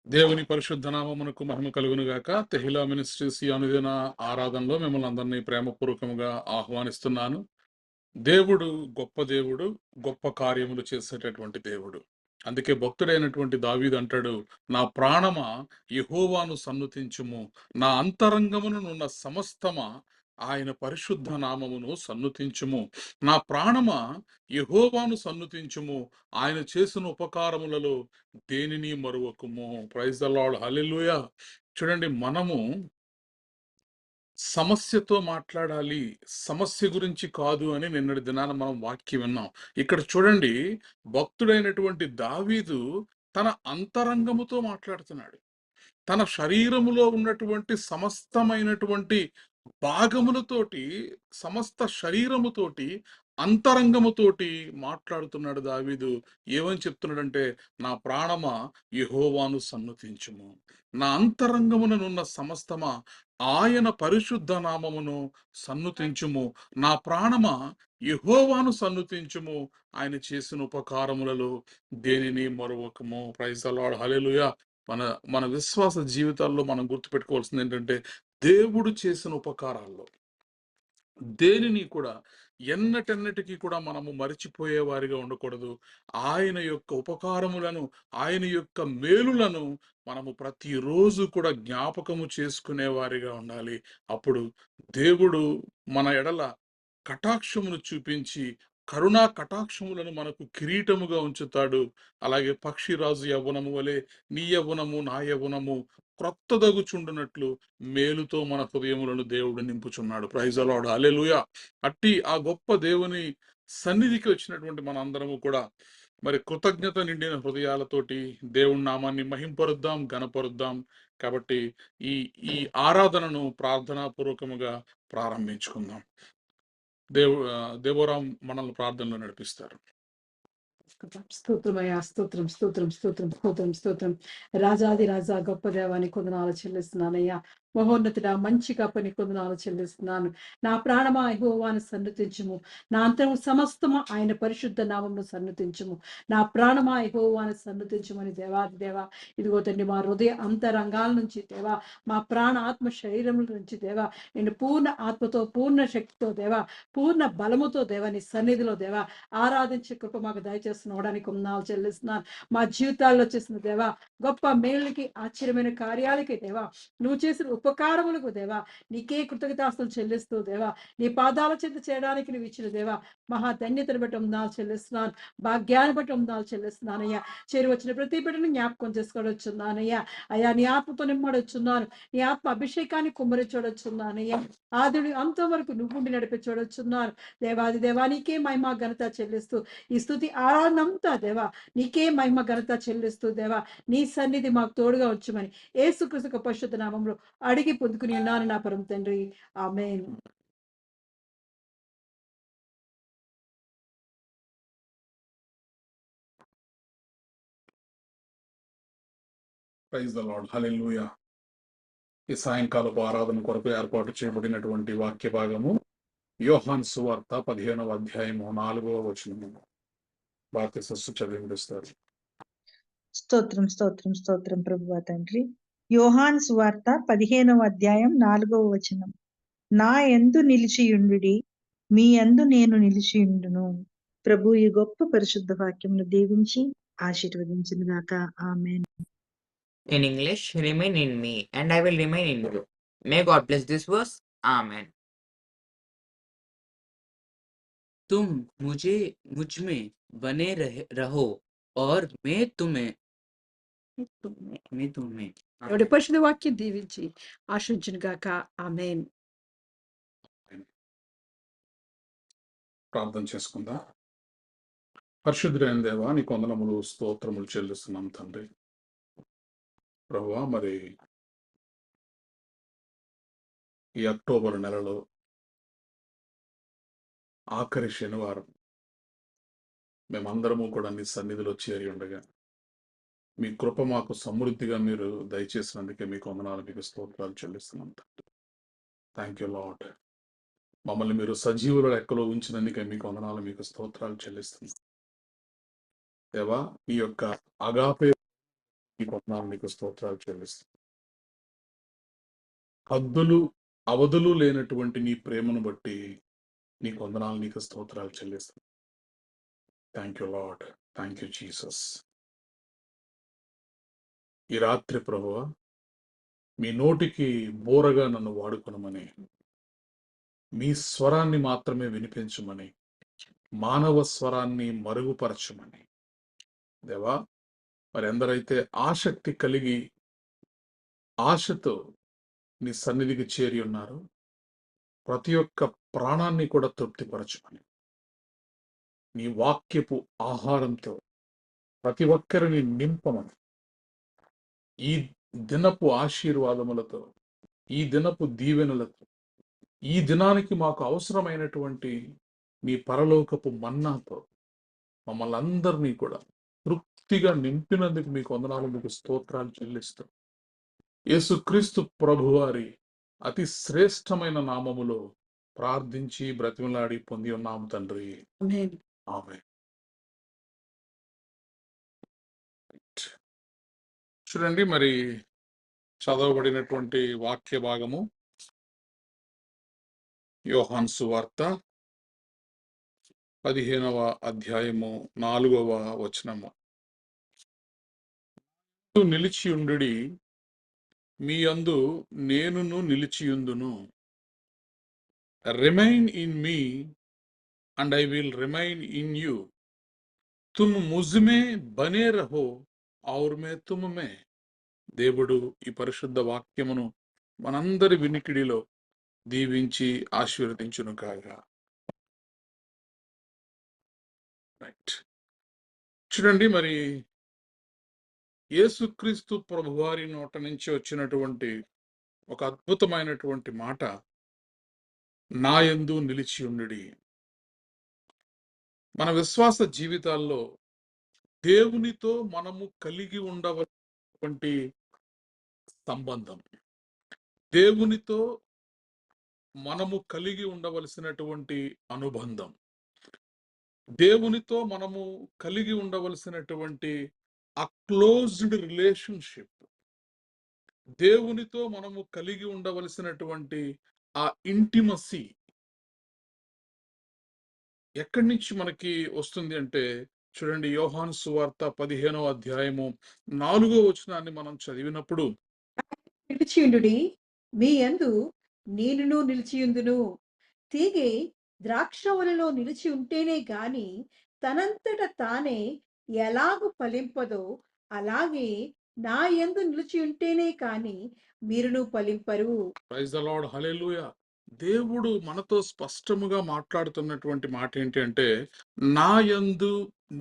దేవుని పరిశుద్ధ నామమునకు మహిమ కలుగును గాక. తెహిలా మినిస్ట్రీస్ ఈ అనుదిన ఆరాధనలో మిమ్మల్ని అందరినీ ప్రేమపూర్వకంగా ఆహ్వానిస్తున్నాను. దేవుడు గొప్ప దేవుడు, గొప్ప కార్యములు చేసేటటువంటి దేవుడు. అందుకే భక్తుడైనటువంటి దావీదు అంటాడు, నా ప్రాణమా యెహోవాను సన్నుతించుము, నా అంతరంగమునున్న సమస్తమా ఆయన పరిశుద్ధ నామమును సన్నుతించుము. నా ప్రాణమా యెహోవాను సన్నుతించుము, ఆయన చేసిన ఉపకారములలో దేనిని మరువకుము. Praise the lord, hallelujah. చూడండి, మనము సమస్యతో మాట్లాడాలి, సమస్య గురించి కాదు అని నిన్నటి దినాన మనం వాక్యం విన్నాం. ఇక్కడ చూడండి, భక్తుడైనటువంటి దావీదు తన అంతరంగముతో మాట్లాడుతున్నాడు. తన శరీరములో ఉన్నటువంటి సమస్తమైనటువంటి భాగములతోటి, సమస్త శరీరముతోటి, అంతరంగముతోటి మాట్లాడుతున్నాడు దావీదు. ఏమని చెప్తున్నాడంటే, నా ప్రాణమా యెహోవాను సన్నుతించుము, నా అంతరంగముననున్న సమస్తమా ఆయన పరిశుద్ధ నామమును సన్నుతించుము, నా ప్రాణమా యెహోవాను సన్నుతించుము, ఆయన చేసిన ఉపకారములలో దేనిని మరువకము. ప్రైజ్ ద లార్డ్, హల్లెలూయా. మన మన విశ్వాస జీవితాల్లో మనం గుర్తుపెట్టుకోవాల్సింది ఏంటంటే, దేవుడు చేసిన ఉపకారాల్లో దేనిని కూడా ఎన్నటెన్నటికీ కూడా మనము మరిచిపోయే వారిగా ఉండకూడదు. ఆయన యొక్క ఉపకారములను, ఆయన యొక్క మేలులను మనము ప్రతిరోజు కూడా జ్ఞాపకము చేసుకునే వారిగా ఉండాలి. అప్పుడు దేవుడు మన ఎడల కటాక్షమును చూపించి, కరుణా కటాక్షములను మనకు కిరీటముగా ఉంచుతాడు. అలాగే పక్షిరాజు యవ్వనము వలె నీ యవ్వనము నా యవ్వనము క్రొత్తదగుచుండునట్లు మేలుతో మన హృదయములను దేవుడు నింపుచున్నాడు. ప్రైజ్ ద లార్డ్, హల్లెలూయా. అట్టి ఆ గొప్ప దేవుని సన్నిధికి వచ్చినటువంటి మనందరము కూడా మరి కృతజ్ఞత నిండిన హృదయాలతోటి దేవుని నామాన్ని మహింపరుద్దాం, ఘనపరుద్దాం. కాబట్టి ఈ ఈ ఆరాధనను ప్రార్థనాపూర్వకముగా ప్రారంభించుకుందాం. దేవోరాం మనల్ని ప్రార్థనలో నడిపిస్తారు. స్తోత్రమయ్యా, స్తోత్రం స్తోత్రం స్తోత్రం స్తోత్రం స్తోత్రం. రాజాది రాజా గొప్ప దేవాని కొందనాలు చెల్లిస్తున్నానయ్యా. మహోన్నతుడ మంచి కప్పని కొందనాలు చెల్లిస్తున్నాను. నా ప్రాణమా యెహోవాను సన్నుతించుము, నా అంతరం సమస్తము ఆయన పరిశుద్ధ నామమును సన్నుతించుము. నా ప్రాణమా యెహోవాను సన్నుతించుమని దేవాది దేవా, ఇదిగో తండ్రి, మా హృదయ అంతరంగాల నుంచి దేవా, మా ప్రాణ ఆత్మ శరీరముల నుంచి దేవా, నేను పూర్ణ ఆత్మతో, పూర్ణ శక్తితో దేవా, పూర్ణ బలముతో దేవా నీ సన్నిధిలో దేవా ఆరాధించే కృప మాకు దయచేస్తున్నవడానికి వందనాలు చెల్లిస్తున్నాను. మా జీవితాల్లో చేసిన దేవా గొప్ప మేళ్ళకి, ఆశ్చర్యమైన కార్యాలకి దేవా, నువ్వు చేసిన ఉపకారములకు దేవా నీకే కృతజ్ఞతాస్తులు చెల్లిస్తూ దేవా, నీ పాదాల చెంత చేయడానికి నువ్వు ఇచ్చిన దేవా మహా ధన్యతను బట్టి వందనాలు చెల్లిస్తున్నాను. భాగ్యాన్ని బట్టి వందనాలు చెల్లిస్తున్నానయ్యా. చేరి వచ్చిన ప్రతి బిడ్డను జ్ఞాపకం చేసుకోవచ్చున్నానయ్యా. అయ్యా, నీ ఆత్మతో నిమ్మడొచ్చున్నాను, నీ ఆత్మ అభిషేకాన్ని కుమ్మరించొచ్చున్నానయ్యా. ఆదుడి అంతం వరకు నువ్వు నడిపించొచ్చున్నాను. దేవాది దేవా నీకే మహిమ ఘనత చెల్లిస్తూ ఈ స్తుతి ఆరాధన అంతా దేవా నీకే మహిమ ఘనత చెల్లిస్తూ దేవా నీ సన్నిధి మాకు తోడుగా వచ్చుమని యేసుక్రీస్తు పరిశుద్ధ నామములో అడిగి పొందుకుని ఉన్నాను నా పరమ తండ్రి, ఆమేన్. ప్రైజ్ ద లార్డ్, హల్లెలూయా. ఈ సాయంకాలపు ఆరాధన కొరకు ఏర్పాటు చేయబడినటువంటి వాక్య భాగము యోహాను సువార్త 15వ అధ్యాయము 4వ వచనము. భారతీ సస్సు చదివిస్తారు. స్తోత్రం స్తోత్రం స్తోత్రం ప్రభువా తండ్రి. యోహాను సువార్త 15వ అధ్యాయం 4వ వచనం. నా యందు నిలిచియుండుడి, మీ యందు నేను నిలిచియుండును. ప్రభు ఈ గొప్ప పరిశుద్ధ వాక్యమును దీవించి ఆశీర్వదించును గాక. ఆమేన్. In English, remain in me, and I will remain in you. May God bless this verse. Amen. तुम मुझे मुझ में बने रहो और मैं तुम्हें ఎవడి పరిశుద్ధ వాక్యం దీవించి ఆశించును గాక. ఆమేన్. ప్రార్థన చేసుకుందాం. పరిశుద్ధుడైన దేవా నీకు వందనములు, స్తోత్రములు చెల్లిస్తున్నాం తండ్రి. ప్రభువా, మరి ఈ అక్టోబర్ నెలలో ఆఖరి శనివారం మేమందరము కూడా నీ సన్నిధిలో చేరి ఉండగా మీ కృప మాకు సమృద్ధిగా మీరు దయచేసినందుకే మీకు వందనాలు, మీకు స్తోత్రాలు చెల్లిస్తున్నాం తండ్రి. Thank you lord. మమ్మల్ని మీరు సజీవుల లెక్కలో ఉంచినందుకే మీకు వందనాలు, మీకు స్తోత్రాలు చెల్లిస్తున్నాం దేవా. మీ యొక్క అగాపే ఈ వందనాలు నీకు స్తోత్రాలు చెల్లిస్తాను. హద్దులు అవధులు లేనటువంటి నీ ప్రేమను బట్టి నీకు వందనాలు, నీకు స్తోత్రాలు చెల్లిస్తాను. Thank you lord, thank you Jesus. ఈ రాత్రి ప్రభువా, మీ నోటికి బోరగా నన్ను వాడుకొనమని, మీ స్వరాన్ని మాత్రమే వినిపించమని, మానవ స్వరాన్ని మరుగుపరచమని. దేవా, మరి ఎందరైతే ఆసక్తి కలిగి ఆశతో నీ సన్నిధికి చేరి ఉన్నారు, ప్రతి ఒక్క ప్రాణాన్ని కూడా తృప్తిపరచమని, నీ వాక్యపు ఆహారంతో ప్రతి ఒక్కరిని నింపమని, ఈ దినపు ఆశీర్వాదములతో, ఈ దినపు దీవెనలతో, ఈ దినానికి మాకు అవసరమైనటువంటి నీ పరలోకపు మన్నాతో మమ్మల్ని అందరినీ కూడా తృప్తిగా నింపినందుకు మీకు వందనాలు, మీకు స్తోత్రాలు చెల్లిస్తాం. యేసుక్రీస్తు ప్రభువారి అతి శ్రేష్టమైన నామములో ప్రార్థించి బ్రతిమలాడి పొంది ఉన్నాము తండ్రి, ఆమేన్. ఆమేన్. చూడండి, మరి చదవబడినటువంటి వాక్య భాగము యోహాను సువార్త 15వ అధ్యాయము 4వ వచనము. నిలిచియుండుడి, మీ యందు నేనును నిలిచియుందును. Remain in me and I will remain in you. తుమ్ ముజ్మే బనే రహో ఔర్ మే తుమ్ మే. దేవుడు ఈ పరిశుద్ధ వాక్యమును మనందరి వినికిడిలో దీవించి ఆశీర్వదించును కాగా. రైట్. చూడండి, మరి యేసుక్రీస్తు ప్రభువారి నోట నుంచి వచ్చినటువంటి ఒక అద్భుతమైనటువంటి మాట, నా యందు నిలిచి ఉండుడి. మన విశ్వాస జీవితాల్లో దేవునితో మనము కలిగి ఉండవలసినటువంటి సంబంధం, దేవునితో మనము కలిగి ఉండవలసినటువంటి అనుబంధం, దేవునితో మనము కలిగి ఉండవలసినటువంటి ఆ క్లోజ్డ్ రిలేషన్షిప్, దేవునితో మనము కలిగి ఉండవలసినటువంటి ఆ ఇంటిమసీ ఎక్కడి నుంచి మనకి వస్తుంది అంటే, చూడండి, యోహాను సువార్త 15వ అధ్యాయము 4వ వచనాన్ని మనం చదివినప్పుడు, నిలిచియుండుడి, మీ యందు నేనును నిలిచియుందును. తీగె ద్రాక్షవల్లిలో నిలిచి ఉంటేనే గాని తనంతట తానే ఎలాగు ఫలింపదో, అలాగే నా యందు నిలిచి ఉంటేనే కాని మీరును ఫలింపరు. ప్రైజ్ ద లార్డ్, హల్లెలూయా. దేవుడు మనతో స్పష్టముగా మాట్లాడుతున్నటువంటి మాట ఏంటి అంటే, నా యందు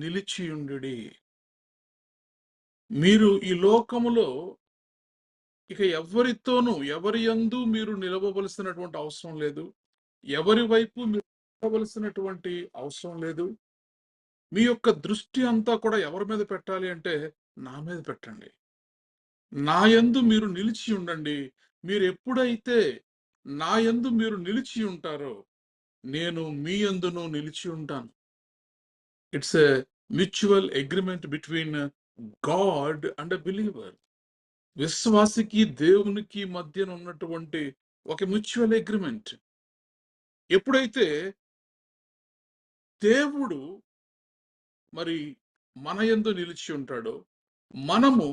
నిలిచియుండుడి. మీరు ఈ లోకములో ఇక ఎవరి యందు మీరు నిలవవలసినటువంటి అవసరం లేదు, ఎవరి వైపు మీరు నిలవలసినటువంటి అవసరం లేదు. మీ యొక్క దృష్టి అంతా కూడా ఎవరి మీద పెట్టాలి అంటే, నా మీద పెట్టండి. నా యందు మీరు నిలిచి ఉండండి. మీరు ఎప్పుడైతే నా యందు మీరు నిలిచి ఉంటారో, నేను మీ యందును నిలిచి ఉంటాను. It's a mutual agreement between God and a believer. విశ్వాసికి దేవునికి మధ్యన ఉన్నటువంటి ఒక మ్యూచువల్ అగ్రిమెంట్. ఎప్పుడైతే దేవుడు మరి మన యందు నిలిచి ఉంటాడో, మనము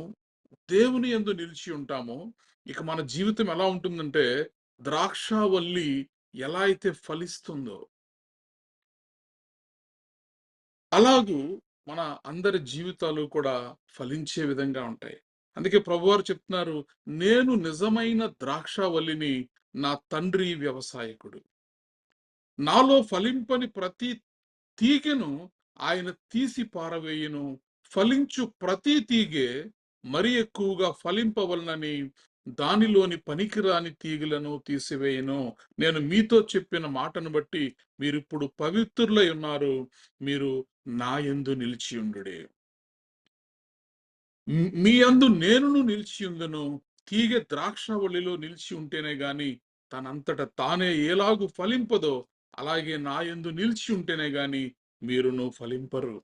దేవుని యందు నిలిచి ఉంటామో, ఇక మన జీవితం ఎలా ఉంటుందంటే, ద్రాక్షావల్లి ఎలా అయితే ఫలిస్తుందో అలాగూ మన అందరి జీవితాలు కూడా ఫలించే విధంగా ఉంటాయి. అందుకే ప్రభువారు చెప్తున్నారు, నేను నిజమైన ద్రాక్షావల్లిని, నా తండ్రి వ్యవసాయకుడు. నాలో ఫలింపని ప్రతి తీగెను ఆయన తీసి పారవేయును. ఫలించు ప్రతి తీగె మరి ఎక్కువగా ఫలింపవలనని దానిలోని పనికిరాని తీగలను తీసివేయను. నేను మీతో చెప్పిన మాటను బట్టి మీరిప్పుడు పవిత్రులై ఉన్నారు. మీరు నా యందు నిలిచి ఉండుడి. మీ యందు నేనును నిలిచి ఉందును. తీగె ద్రాక్షవల్లిలో నిలిచి ఉంటేనే గాని తనంతట తానే ఎలాగు ఫలింపదో, అలాగే నా యందు నిలిచి ఉంటేనే గాని మీరును ఫలింపరు.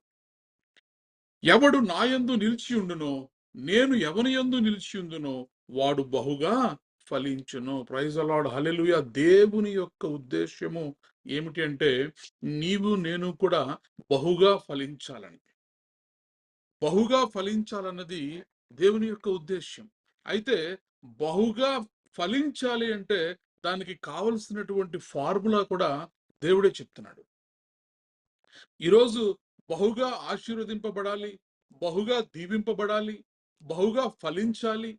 ఎవడు నా యందు నిలిచి ఉండునో నేను ఎవని యందు నిలిచియుందునో వాడు బహుగా ఫలించును. ప్రైజ్ ద లార్డ్, హల్లెలూయా. దేవుని యొక్క ఉద్దేశ్యము ఏమిటి అంటే నీవు నేను కూడా బహుగా ఫలించాలని. బహుగా ఫలించాలన్నది దేవుని యొక్క ఉద్దేశ్యం. అయితే బహుగా ఫలించాలి అంటే దానికి కావలసినటువంటి ఫార్ములా కూడా దేవుడే చెప్తున్నాడు. ఈరోజు బహుగా ఆశీర్వదింపబడాలి, బహుగా దీవింపబడాలి, బహుగా ఫలించాలి.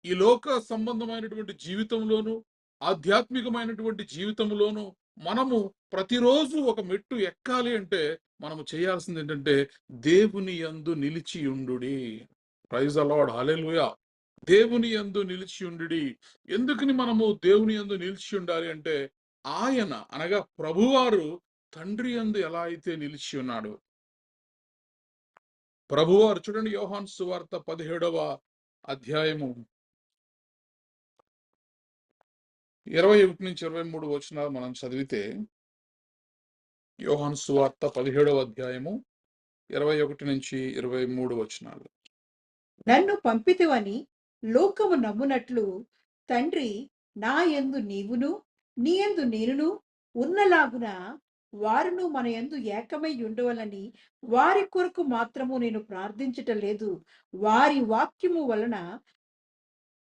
ఈ లోక సంబంధమైనటువంటి జీవితంలోను, ఆధ్యాత్మికమైనటువంటి జీవితంలోను మనము ప్రతిరోజు ఒక మెట్టు ఎక్కాలి అంటే మనము చేయాల్సింది ఏంటంటే దేవుని యందు నిలిచియుండుడి. ప్రైజ్ ద లార్డ్, హల్లెలూయా. దేవుని యందు నిలిచియుండుడి. ఎందుకని మనము దేవుని యందు నిలిచి ఉండాలి అంటే ఆయన అనగా ప్రభువారు తండ్రి యందు ఎలా అయితే నిలిచి ఉన్నాడు. ప్రభువారు చూడండి, యోహాను సువార్త 17వ అధ్యాయము 21 నుంచి 23 వచనాలు మనం చదివితే, యోహాను సువార్త 17వ అధ్యాయము 21 నుంచి 23 వచనాలు. నన్ను పంపితివని లోకము నమ్మునట్లు తండ్రి నా యందు నీవును నీ యందు నేనును ఉన్నలాగున వారును మన యందు ఏకమై ఉండవలని వారి కొరకు మాత్రము నేను ప్రార్థించటం లేదు, వారి వాక్యము వలన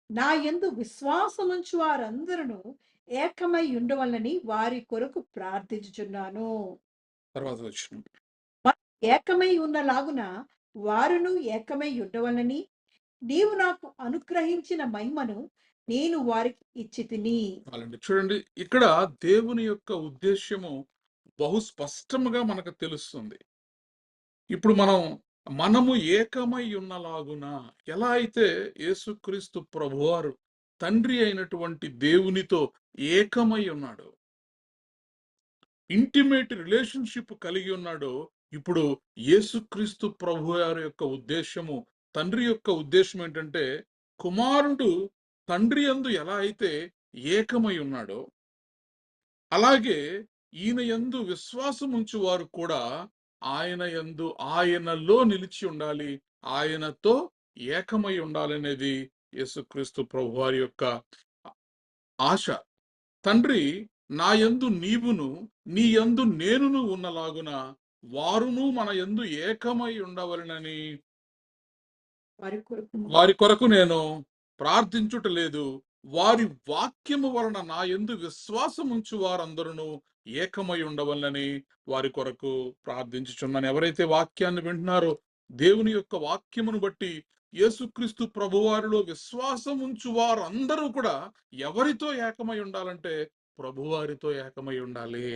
నా యందు విశ్వాసముంచు వారందరూ ఏకమై ఉండవలని వారి కొరకు ప్రార్థించుచున్నాను. తర్వాత వచనం. ఏకమై ఉన్నలాగున వారును ఏకమై ఉండవలని నీవు నాకు అనుగ్రహించిన మహిమను నేను వారికి ఇచ్చి తిని. అలాంటి చూడండి, ఇక్కడ దేవుని యొక్క ఉద్దేశ్యము బహు స్పష్టంగా మనకు తెలుస్తుంది. ఇప్పుడు మనము ఏకమై ఉన్నలాగున, ఎలా అయితే యేసుక్రీస్తు ప్రభువారు తండ్రి అయినటువంటి దేవునితో ఏకమై ఉన్నాడు, ఇంటిమేట్ రిలేషన్షిప్ కలిగి ఉన్నాడో, ఇప్పుడు యేసుక్రీస్తు ప్రభువారి యొక్క ఉద్దేశము, తండ్రి యొక్క ఉద్దేశం ఏంటంటే కుమారుడు తండ్రి యందు ఎలా అయితే ఏకమై ఉన్నాడో అలాగే ఈయన యందు విశ్వాసం ఉంచు వారు కూడా ఆయనలో నిలిచి ఉండాలి, ఆయనతో ఏకమై ఉండాలనేది యేసుక్రీస్తు ప్రభువారి యొక్క ఆశ. తండ్రి నా యందు నీవును నీ యందు నేనును ఉన్నలాగున వారును మన యందు ఏకమై ఉండవలెనని వారి కొరకు నేను ప్రార్థించుట లేదు, వారి వాక్యము వలన నా యందు విశ్వాసం ఉంచు వారందరూ ఏకమై ఉండవలనని వారి కొరకు ప్రార్థించుచున్నాను. ఎవరైతే వాక్యాన్ని వింటున్నారో, దేవుని యొక్క వాక్యమును బట్టి యేసుక్రీస్తు ప్రభువారిలో విశ్వాసం ఉంచు వారందరూ కూడా ఎవరితో ఏకమై ఉండాలంటే ప్రభువారితో ఏకమై ఉండాలి.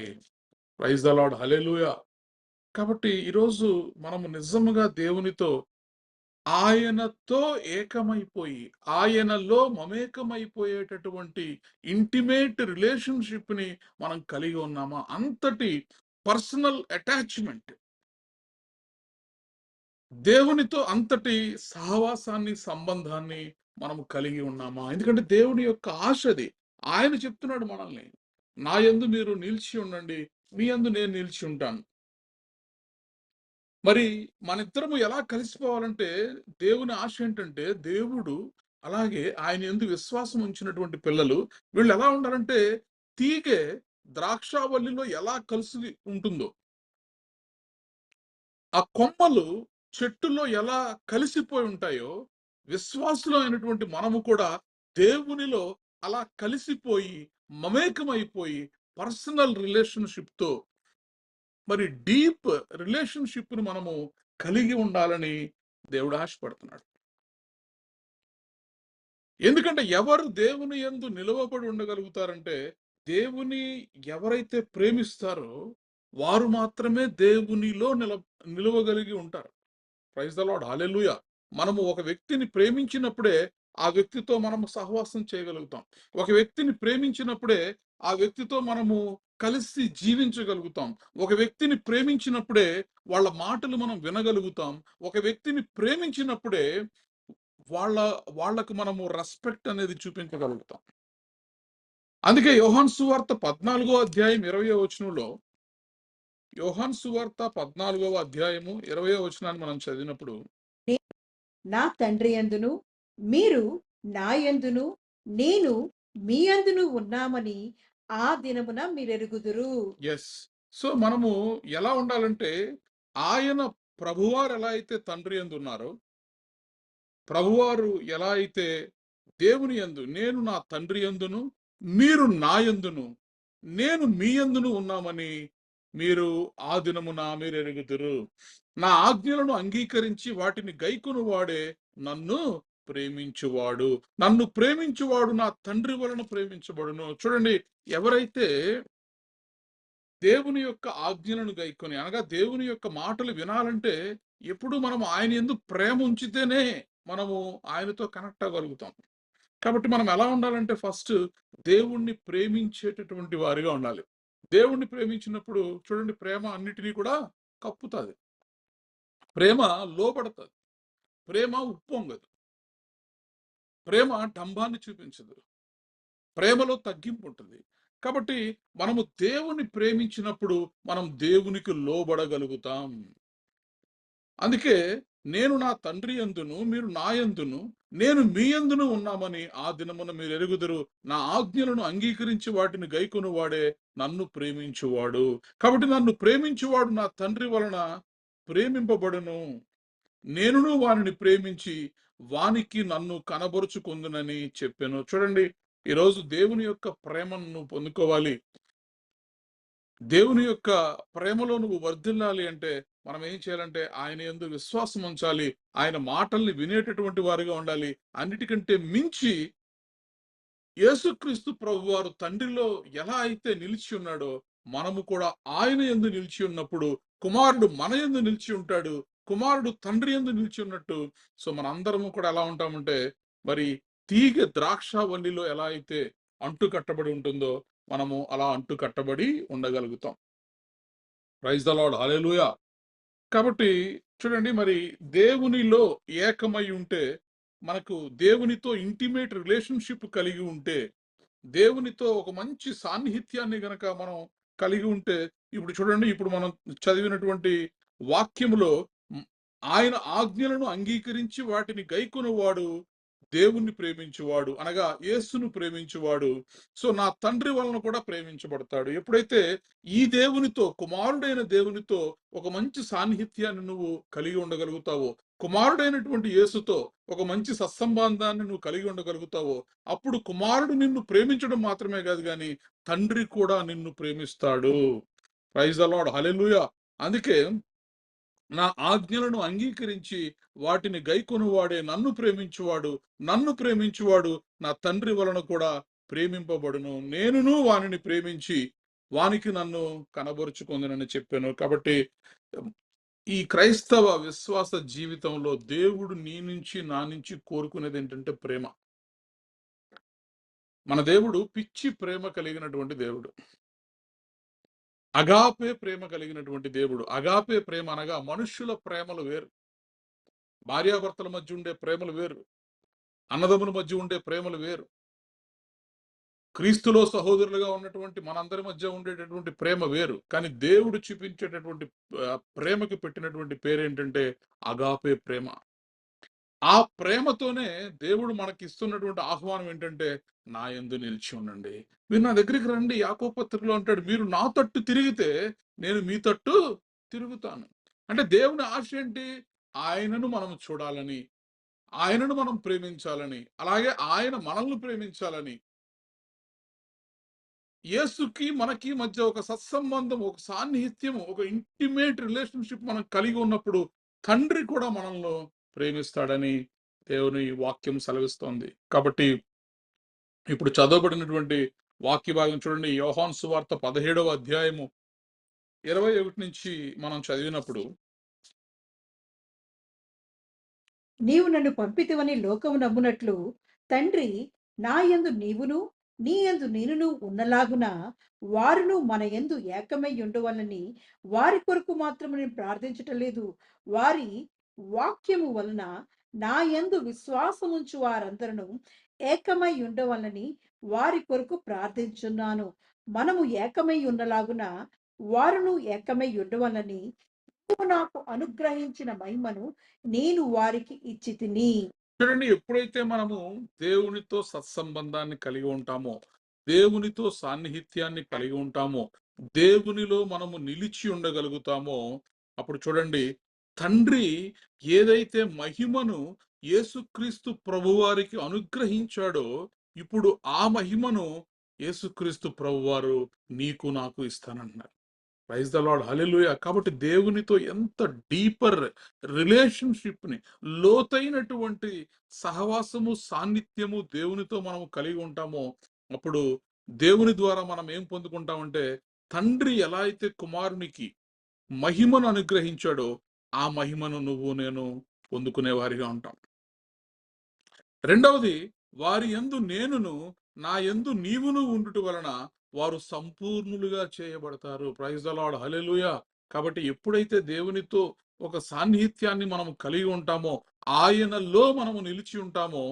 ప్రైజ్ ద లార్డ్, హల్లెలూయా. కాబట్టి ఈరోజు మనము నిజముగా దేవునితో ఆయనతో ఏకమైపోయి ఆయనలో మమేకమైపోయేటటువంటి ఇంటిమేట్ రిలేషన్షిప్ ని మనం కలిగి ఉన్నామా? అంతటి పర్సనల్ అటాచ్మెంట్, దేవునితో అంతటి సహవాసాన్ని, సంబంధాన్ని మనము కలిగి ఉన్నామా? ఎందుకంటే దేవుని యొక్క ఆశది. ఆయన చెప్తున్నాడు మనల్ని, నా యందు మీరు నిలిచి ఉండండి, మీ యందు నేను నిలిచి ఉంటాను. మరి మనిద్దరము ఎలా కలిసిపోవాలంటే దేవుని ఆశ ఏంటంటే, దేవుడు అలాగే ఆయన యందు విశ్వాసం ఉంచినటువంటి పిల్లలు వీళ్ళు ఎలా ఉండాలంటే తీగె ద్రాక్షావల్లిలో ఎలా కలిసి ఉంటుందో, ఆ కొమ్మలు చెట్టులో ఎలా కలిసిపోయి ఉంటాయో, విశ్వాసులు అయినటువంటి మనము కూడా దేవునిలో అలా కలిసిపోయి మమేకమైపోయి పర్సనల్ రిలేషన్షిప్ తో, మరి డీప్ రిలేషన్షిప్ ను మనము కలిగి ఉండాలని దేవుడు ఆశపడుతున్నాడు. ఎందుకంటే ఎవరు దేవుని యందు నిలవబడి ఉండగలుగుతారంటే, దేవుని ఎవరైతే ప్రేమిస్తారో వారు మాత్రమే దేవునిలో నిలవగలిగి ఉంటారు. ప్రైజ్ ద లార్డ్, హల్లెలూయా. మనము ఒక వ్యక్తిని ప్రేమించినప్పుడే ఆ వ్యక్తితో మనము సహవాసం చేయగలుగుతాం. ఒక వ్యక్తిని ప్రేమించినప్పుడే ఆ వ్యక్తితో మనము కలిసి జీవించగలుగుతాం. ఒక వ్యక్తిని ప్రేమించినప్పుడే వాళ్ళ మాటలు మనం వినగలుగుతాం. ఒక వ్యక్తిని ప్రేమించినప్పుడే వాళ్ళకు మనము రెస్పెక్ట్ అనేది చూపించగలుగుతాం. అందుకే యోహాను సువార్త 14వ అధ్యాయం 20వ వచనంలో, యోహాను సువార్త 14వ అధ్యాయము 20వ వచనాన్ని మనం చదివినప్పుడు, నా తండ్రి యందును మీరు నా యందును నేను మీ యందును ఉన్నామని ఆ దినమున మీరెరుగుదురు. యెస్. సో, మనము ఎలా ఉండాలంటే, ఆయన ప్రభువారు ఎలా అయితే తండ్రి యందు ఉన్నారో, ప్రభువారు ఎలా అయితే దేవుని యందు, నేను నా తండ్రి యందును, మీరు నా యందును, నేను మీ యందును ఉన్నామని మీరు ఆ దినమున మీరెరుగుదురు. నా ఆజ్ఞలను అంగీకరించి వాటిని గైకొను వాడే నన్ను ప్రేమించువాడు. నన్ను ప్రేమించువాడు నా తండ్రి వలన ప్రేమించబడును. చూడండి, ఎవరైతే దేవుని యొక్క ఆజ్ఞలను గైకొని, అనగా దేవుని యొక్క మాటలు వినాలంటే ఎప్పుడు మనం ఆయన యందు ప్రేమ ఉంచితేనే మనము ఆయనతో కనెక్ట్ అవ్వగలుగుతాం. కాబట్టి మనం ఎలా ఉండాలంటే ఫస్ట్ దేవుణ్ణి ప్రేమించేటటువంటి వారిగా ఉండాలి. దేవుణ్ణి ప్రేమించినప్పుడు చూడండి, ప్రేమ అన్నిటినీ కూడా కప్పుతాది. ప్రేమ లోబడతది. ప్రేమ ఉప్పొంగదు. ప్రేమ డంబాన్ని చూపించదు. ప్రేమలో తగ్గింపు ఉంటుంది. కాబట్టి మనము దేవుని ప్రేమించినప్పుడు మనం దేవునికి లోబడగలుగుతాం. అందుకే నేను నా తండ్రి యందును మీరు నా యందును నేను మీ యందును ఉన్నామని ఆ దినమున మీరు ఎరుగుదురు. నా ఆజ్ఞలను అంగీకరించి వాటిని గైకొను వాడే నన్ను ప్రేమించువాడు. కాబట్టి నన్ను ప్రేమించువాడు నా తండ్రి వలన ప్రేమింపబడును. నేనును వానిని ప్రేమించి వానికి నన్ను కనబరుచుకుందునని చెప్పాను. చూడండి, ఈరోజు దేవుని యొక్క ప్రేమను నువ్వు పొందుకోవాలి. దేవుని యొక్క ప్రేమలో నువ్వు వర్ధిల్లాలి అంటే మనం ఏం చేయాలంటే ఆయన యందు విశ్వాసం ఉంచాలి. ఆయన మాటల్ని వినేటటువంటి వారిగా ఉండాలి. అన్నిటికంటే మించి యేసుక్రీస్తు ప్రభువారు తండ్రిలో ఎలా అయితే నిలిచి ఉన్నాడో మనము కూడా ఆయన యందు నిలిచి ఉన్నప్పుడు కుమారుడు మన యందు నిలిచి ఉంటాడు. కుమారుడు తండ్రి యందు నిలిచి ఉన్నట్టు. సో మనందరము కూడా ఎలా ఉంటామంటే, మరి తీగ ద్రాక్షావల్లిలో ఎలా అయితే అంటు కట్టబడి ఉంటుందో మనము అలా అంటు కట్టబడి ఉండగలుగుతాం. ప్రైజ్ ద లార్డ్, హల్లెలూయా. కాబట్టి చూడండి, మరి దేవునిలో ఏకమై ఉంటే, మనకు దేవునితో ఇంటిమేట్ రిలేషన్షిప్ కలిగి ఉంటే, దేవునితో ఒక మంచి సాన్నిహిత్యాన్ని గనక మనం కలిగి ఉంటే, ఇప్పుడు చూడండి, ఇప్పుడు మనం చదివినటువంటి వాక్యములో ఆయన ఆజ్ఞలను అంగీకరించి వాటిని గైకొనువాడు దేవుణ్ణి ప్రేమించువాడు, అనగా యేసును ప్రేమించువాడు. సో నా తండ్రి వలన కూడా ప్రేమించబడతాడు. ఎప్పుడైతే ఈ దేవునితో, కుమారుడైన దేవునితో ఒక మంచి సాన్నిహిత్యాన్ని నువ్వు కలిగి ఉండగలుగుతావో, కుమారుడైనటువంటి యేసుతో ఒక మంచి సత్సంబంధాన్ని నువ్వు కలిగి ఉండగలుగుతావో, అప్పుడు కుమారుడు నిన్ను ప్రేమించడం మాత్రమే కాదు గాని తండ్రి కూడా నిన్ను ప్రేమిస్తాడు. ప్రైజ్ ద లార్డ్, హల్లెలూయా. అందుకే నా ఆజ్ఞలను అంగీకరించి వాటిని గైకొనువాడే నన్ను ప్రేమించువాడు నా తండ్రి వలన కూడా ప్రేమింపబడును. నేనును వానిని ప్రేమించి వానికి నన్ను కనబరుచుకుందునని చెప్పాను. కాబట్టి ఈ క్రైస్తవ విశ్వాస జీవితంలో దేవుడు నీ నుంచి నా నుంచి కోరుకునేది ఏంటంటే ప్రేమ. మన దేవుడు పిచ్చి ప్రేమ కలిగినటువంటి దేవుడు. అగాపే ప్రేమ కలిగినటువంటి దేవుడు. అగాపే ప్రేమ అనగా మనుష్యుల ప్రేమలు వేరు, భార్యాభర్తల మధ్య ఉండే ప్రేమలు వేరు, అన్నదమ్ముల మధ్య ఉండే ప్రేమలు వేరు, క్రీస్తులో సహోదరులుగా ఉన్నటువంటి మనందరి మధ్య ఉండేటటువంటి ప్రేమ వేరు. కానీ దేవుడు చూపించేటటువంటి ప్రేమకి పెట్టినటువంటి పేరేంటంటే అగాపే ప్రేమ. ఆ ప్రేమతోనే దేవుడు మనకి ఇస్తున్నటువంటి ఆహ్వానం ఏంటంటే, నా యందు నిలిచి ఉండండి, మీరు నా దగ్గరికి రండి. యాకోబు పత్రికలో అంటాడు, మీరు నా తట్టు తిరిగితే నేను మీ తట్టు తిరుగుతాను. అంటే దేవుని ఆశ ఏంటి? ఆయనను మనం చూడాలని, ఆయనను మనం ప్రేమించాలని, అలాగే ఆయన మనల్ని ప్రేమించాలని. యేసుకి మనకి మధ్య ఒక సత్సంబంధం, ఒక సాన్నిహిత్యం, ఒక ఇంటిమేట్ రిలేషన్షిప్ మనం కలిగి ఉన్నప్పుడు తండ్రి కూడా మనల్ని ప్రేమిస్తాడని దేవుని వాక్యం సెలవిస్తోంది. కాబట్టి ఇప్పుడు చదవబడినటువంటి వాక్య భాగం చూడండి, యోహాను సువార్త 17వ అధ్యాయము 21 నుంచి మనం చదివినప్పుడు, నీవు నన్ను పంపితివని లోకము నమ్మునట్లు తండ్రి నా యందు నీవును నీ యందు నేనును ఉన్నలాగున వారును మన యందు ఏకమై ఉండవలని వారి కొరకు మాత్రము నేను ప్రార్థించటం లేదు, వారి వాక్యము వలన నా యందు విశ్వాసముంచు వారందరూ ఏకమై ఉండవలని వారి కొరకు ప్రార్థించున్నాను. మనము ఏకమై ఉన్నలాగున వారును ఏకమై ఉండవలని నీవు నాకు అనుగ్రహించిన మహిమను నేను వారికి ఇచ్చి తిని. చూడండి, ఎప్పుడైతే మనము దేవునితో సత్సంబంధాన్ని కలిగి ఉంటామో, దేవునితో సాన్నిహిత్యాన్ని కలిగి ఉంటామో, దేవునిలో మనము నిలిచి ఉండగలుగుతామో, అప్పుడు చూడండి, తండ్రి ఏదైతే మహిమను యేసుక్రీస్తు ప్రభువారికి అనుగ్రహించాడో, ఇప్పుడు ఆ మహిమను యేసుక్రీస్తు ప్రభువారు నీకు నాకు ఇస్తానంటున్నారు. ప్రైజ్ ద లార్డ్, హల్లెలూయా. కాబట్టి దేవునితో ఎంత డీపర్ రిలేషన్షిప్ని, లోతైనటువంటి సహవాసము, సాన్నిధ్యము దేవునితో మనం కలిగి ఉంటామో, అప్పుడు దేవుని ద్వారా మనం ఏం పొందుకుంటామంటే, తండ్రి ఎలా అయితే కుమారునికి మహిమను అనుగ్రహించాడో ఆ మహిమను నువ్వు నేను పొందుకునే వారిగా ఉంటాం. రెండవది, వారి యందు నేనును నా యందు నీవును ఉండుట వలన వారు సంపూర్ణులుగా చేయబడతారు. ప్రైజ్ ద లార్డ్, హల్లెలూయా. కాబట్టి ఎప్పుడైతే దేవునితో ఒక సాన్నిహిత్యాన్ని మనం కలిగి ఉంటామో, ఆయనలో మనము నిలిచి ఉంటామో,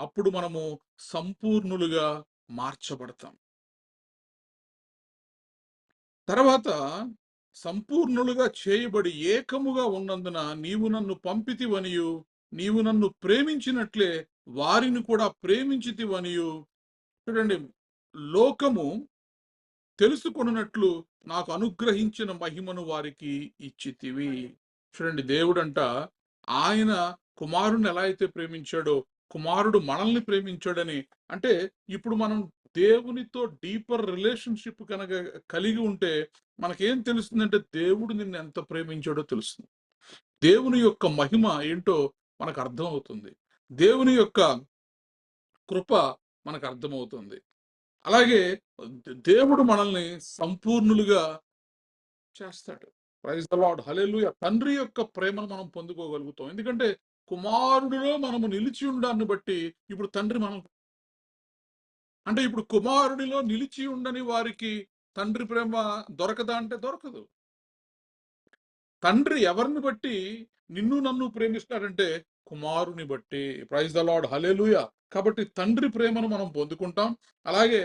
అప్పుడు మనము సంపూర్ణులుగా మార్చబడతాం. తర్వాత సంపూర్ణులుగా చేయబడి ఏకముగా ఉన్నందున నీవు నన్ను పంపితివనియు నీవు నన్ను ప్రేమించినట్లే వారిని కూడా ప్రేమించితివనియు. చూడండి, లోకము తెలుసుకొనున్నట్లు నాకు అనుగ్రహించిన మహిమను వారికి ఇచ్చితివి. చూడండి, దేవుడంట ఆయన కుమారుని ఎలా అయితే ప్రేమించాడో, కుమారుడు మనల్ని ప్రేమించాడని. అంటే ఇప్పుడు మనం దేవునితో డీపర్ రిలేషన్షిప్ కనుక కలిగి ఉంటే మనకేం తెలుస్తుందంటే, దేవుడు నిన్ను ఎంత ప్రేమించాడో తెలుస్తుంది. దేవుని యొక్క మహిమ ఏంటో మనకు అర్థం అవుతుంది. దేవుని యొక్క కృప మనకు అర్థమవుతుంది. అలాగే దేవుడు మనల్ని సంపూర్ణులుగా చేస్తాడు. ప్రైజ్ ద లార్డ్, హల్లెలూయా. తండ్రి యొక్క ప్రేమను మనం పొందుకోగలుగుతాం. ఎందుకంటే కుమారుడిలో మనము నిలిచి ఉండడాన్ని బట్టి ఇప్పుడు తండ్రి మనం, అంటే ఇప్పుడు కుమారుడిలో నిలిచి ఉండని వారికి తండ్రి ప్రేమ దొరకదా అంటే దొరకదు. తండ్రి ఎవరిని బట్టి నిన్ను నన్ను ప్రేమిస్తాడంటే కుమారుని బట్టి. ప్రైజ్ ద లార్డ్, హల్లెలూయా. కాబట్టి తండ్రి ప్రేమను మనం పొందుకుంటాం. అలాగే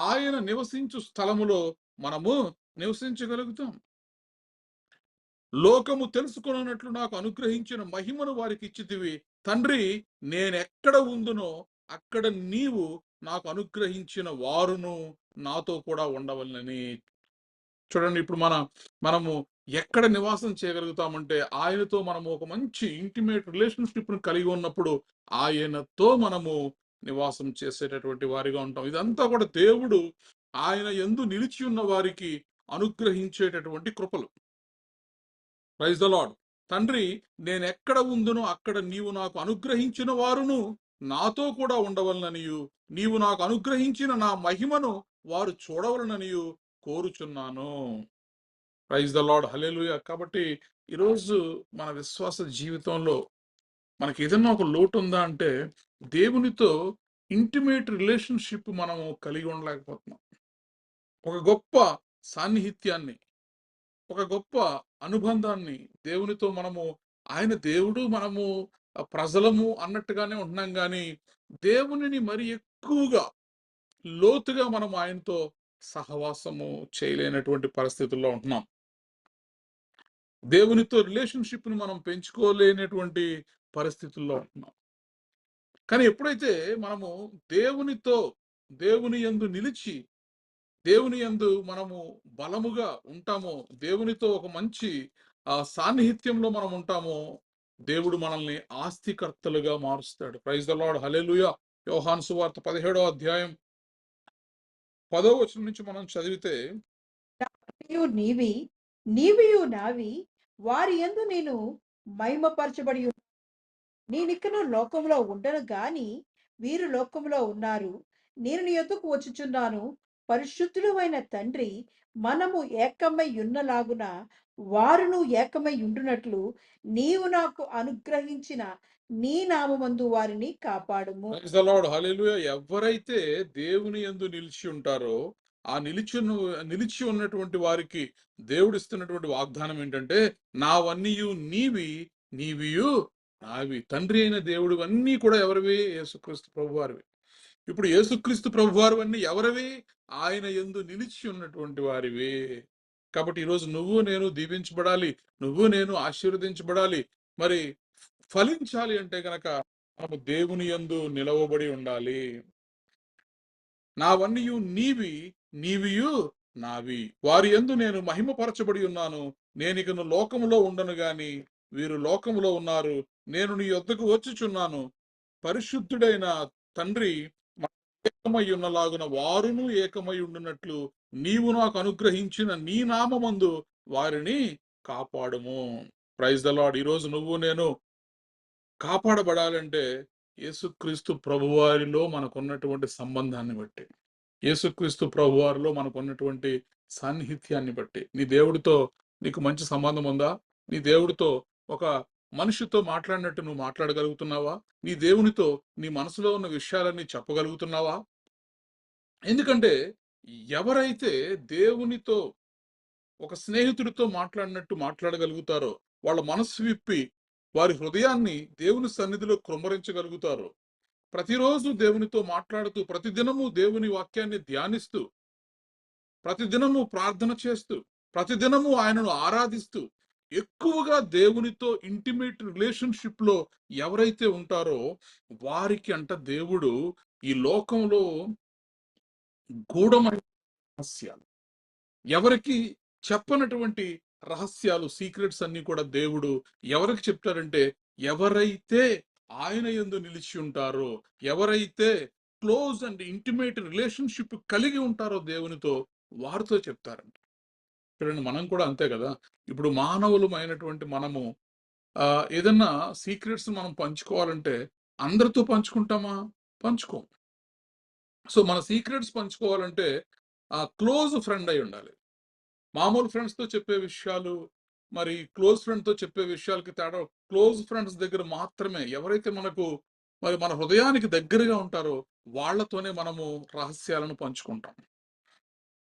ఆయన నివసించు స్థలములో మనము నివసించగలుగుతాం. లోకము తెలుసుకొనున్నట్లు నాకు అనుగ్రహించిన మహిమను వారికి ఇచ్చితివి. తండ్రి, నేనెక్కడ ఉందునో అక్కడ నీవు నాకు అనుగ్రహించిన వారును నాతో కూడా ఉండవలనని. చూడండి, ఇప్పుడు మనము ఎక్కడ నివాసం చేయగలుగుతామంటే ఆయనతో మనము ఒక మంచి ఇంటిమేట్ రిలేషన్షిప్ను కలిగి ఉన్నప్పుడు ఆయనతో మనము నివాసం చేసేటటువంటి వారిగా ఉంటాం. ఇదంతా కూడా దేవుడు ఆయన యందు నిలిచి ఉన్న వారికి అనుగ్రహించేటటువంటి కృపలు. Praise the lord. తండ్రి, నేనెక్కడ ఉందునో అక్కడ నీవు నాకు అనుగ్రహించిన వారును నాతో కూడా ఉండవలననియు నీవు నాకు అనుగ్రహించిన నా మహిమను వారు చూడవలననియు కోరుచున్నాను. ప్రైజ్ ద లార్డ్, హల్లెలూయా. కాబట్టి ఈరోజు మన విశ్వాస జీవితంలో మనకి ఏదైనా ఒక లోటు ఉందా అంటే, దేవునితో ఇంటిమేట్ రిలేషన్షిప్ మనము కలిగి ఉండలేకపోతున్నాం. ఒక గొప్ప సాన్నిహిత్యాన్ని, ఒక గొప్ప అనుబంధాన్ని దేవునితో మనము, ఆయన దేవుడు, మనము ప్రజలము అన్నట్టుగానే ఉంటున్నాం కానీ దేవునిని మరి ఎక్కువగా లోతుగా మనం ఆయనతో సహవాసము చేయలేనటువంటి పరిస్థితుల్లో ఉంటున్నాం. దేవునితో రిలేషన్షిప్ని మనం పెంచుకోలేనటువంటి పరిస్థితుల్లో ఉంటున్నాం. కానీ ఎప్పుడైతే మనము దేవుని యందు నిలిచి దేవుని యందు మనము బలముగా ఉంటామో, దేవునితో ఒక మంచి సాన్నిహిత్యంలో మనం ఉంటామో, దేవుడు మనల్ని ఆస్తికర్తలుగా మారుస్తాడు. ప్రైజ్ ద లార్డ్, హల్లెలూయా. యోహాను సువార్త 17వ అధ్యాయం 10వ వచనం నుంచి మనం చదివితే, నీవి నీవియు నావి వారి యందు నేను మహిమపరచబడి నేనిక్కను లోకంలో ఉండను గాని వీరు లోకంలో ఉన్నారు. నేను నీ యొద్దకు వచ్చుచున్నాను. పరిశుద్ధుడు అయిన తండ్రి, మనము ఏకమై ఉన్నలాగున వారును ఏకమై ఉండునట్లు నీవు నాకు అనుగ్రహించిన నీ నామమందు వారిని కాపాడుము. ప్రైజ్ ద లార్డ్, హల్లెలూయా. ఎవరైతే దేవుని యందు నిలిచి ఉంటారో ఆ నిలిచి ఉన్నటువంటి వారికి దేవుడు ఇస్తున్నటువంటి వాగ్దానం ఏంటంటే, నావన్నీయు నీవి, నీవియు నావి. తండ్రి అయిన దేవుడు అన్నీ కూడా ఎవరివి? యేసుక్రీస్తు ప్రభువారివి. ఇప్పుడు యేసుక్రీస్తు ప్రభువారు అన్నీ ఎవరివి? ఆయన యందు నిలిచి ఉన్నటువంటి వారివి. కాబట్టి ఈరోజు నువ్వు నేను దీవించబడాలి, నువ్వు నేను ఆశీర్వదించబడాలి, మరి ఫలించాలి అంటే గనక మనము దేవుని యందు నిలవబడి ఉండాలి. నావన్నీయు నీవి, నీవియు నావి. వారి యందు నేను మహిమపరచబడి ఉన్నాను. నేనికను లోకములో ఉండను గాని వీరు లోకములో ఉన్నారు. నేను నీ యొద్దకు వచ్చుచున్నాను. పరిశుద్ధుడైన తండ్రి ఏకమై ఉన్నలాగున వారును ఏకమై ఉండునట్లు నీవు నాకు అనుగ్రహించిన నీ నామమందు వారిని కాపాడుము. Praise the lord. ఈరోజు నువ్వు నేను కాపాడబడాలంటే యేసుక్రీస్తు ప్రభువారిలో మనకున్నటువంటి సంబంధాన్ని బట్టి, యేసుక్రీస్తు ప్రభువారిలో మనకున్నటువంటి సాన్నిహిత్యాన్ని బట్టి. నీ దేవుడితో నీకు మంచి సంబంధం ఉందా? నీ దేవుడితో ఒక మనిషితో మాట్లాడినట్టు నువ్వు మాట్లాడగలుగుతున్నావా? నీ దేవునితో నీ మనసులో ఉన్న విషయాలన్నీ చెప్పగలుగుతున్నావా? ఎందుకంటే ఎవరైతే దేవునితో ఒక స్నేహితుడితో మాట్లాడినట్టు మాట్లాడగలుగుతారో, వాళ్ళ మనస్సు విప్పి వారి హృదయాన్ని దేవుని సన్నిధిలో కృమ్మరించగలుగుతారో, ప్రతిరోజు దేవునితో మాట్లాడుతూ, ప్రతిదినము దేవుని వాక్యాన్ని ధ్యానిస్తూ, ప్రతిదినము ప్రార్థన చేస్తూ, ప్రతిదినము ఆయనను ఆరాధిస్తూ, ఎక్కువగా దేవునితో ఇంటిమేట్ రిలేషన్షిప్ లో ఎవరైతే ఉంటారో వారికి అంట దేవుడు ఈ లోకంలో గూఢమైన రహస్యాలు, ఎవరికి చెప్పనటువంటి రహస్యాలు, సీక్రెట్స్ అన్ని కూడా దేవుడు ఎవరికి చెప్తారంటే ఎవరైతే ఆయన యందు నిలిచి ఉంటారో, ఎవరైతే క్లోజ్ అండ్ ఇంటిమేట్ రిలేషన్షిప్ కలిగి ఉంటారో దేవునితో, వారితో చెప్తారంట. చూడండి, మనం కూడా అంతే కదా. ఇప్పుడు మానవులమైనటువంటి మనము ఏదన్నా సీక్రెట్స్ మనం పంచుకోవాలంటే అందరితో పంచుకుంటామా? పంచుకోం. సో మన సీక్రెట్స్ పంచుకోవాలంటే క్లోజ్ ఫ్రెండ్ అయి ఉండాలి. మామూలు ఫ్రెండ్స్ తో చెప్పే విషయాలు, మరి క్లోజ్ ఫ్రెండ్ తో చెప్పే విషయాలకి తేడా. క్లోజ్ ఫ్రెండ్స్ దగ్గర మాత్రమే ఎవరైతే మనకు మరి మన హృదయానికి దగ్గరగా ఉంటారో వాళ్ళతోనే మనము రహస్యాలను పంచుకుంటాం,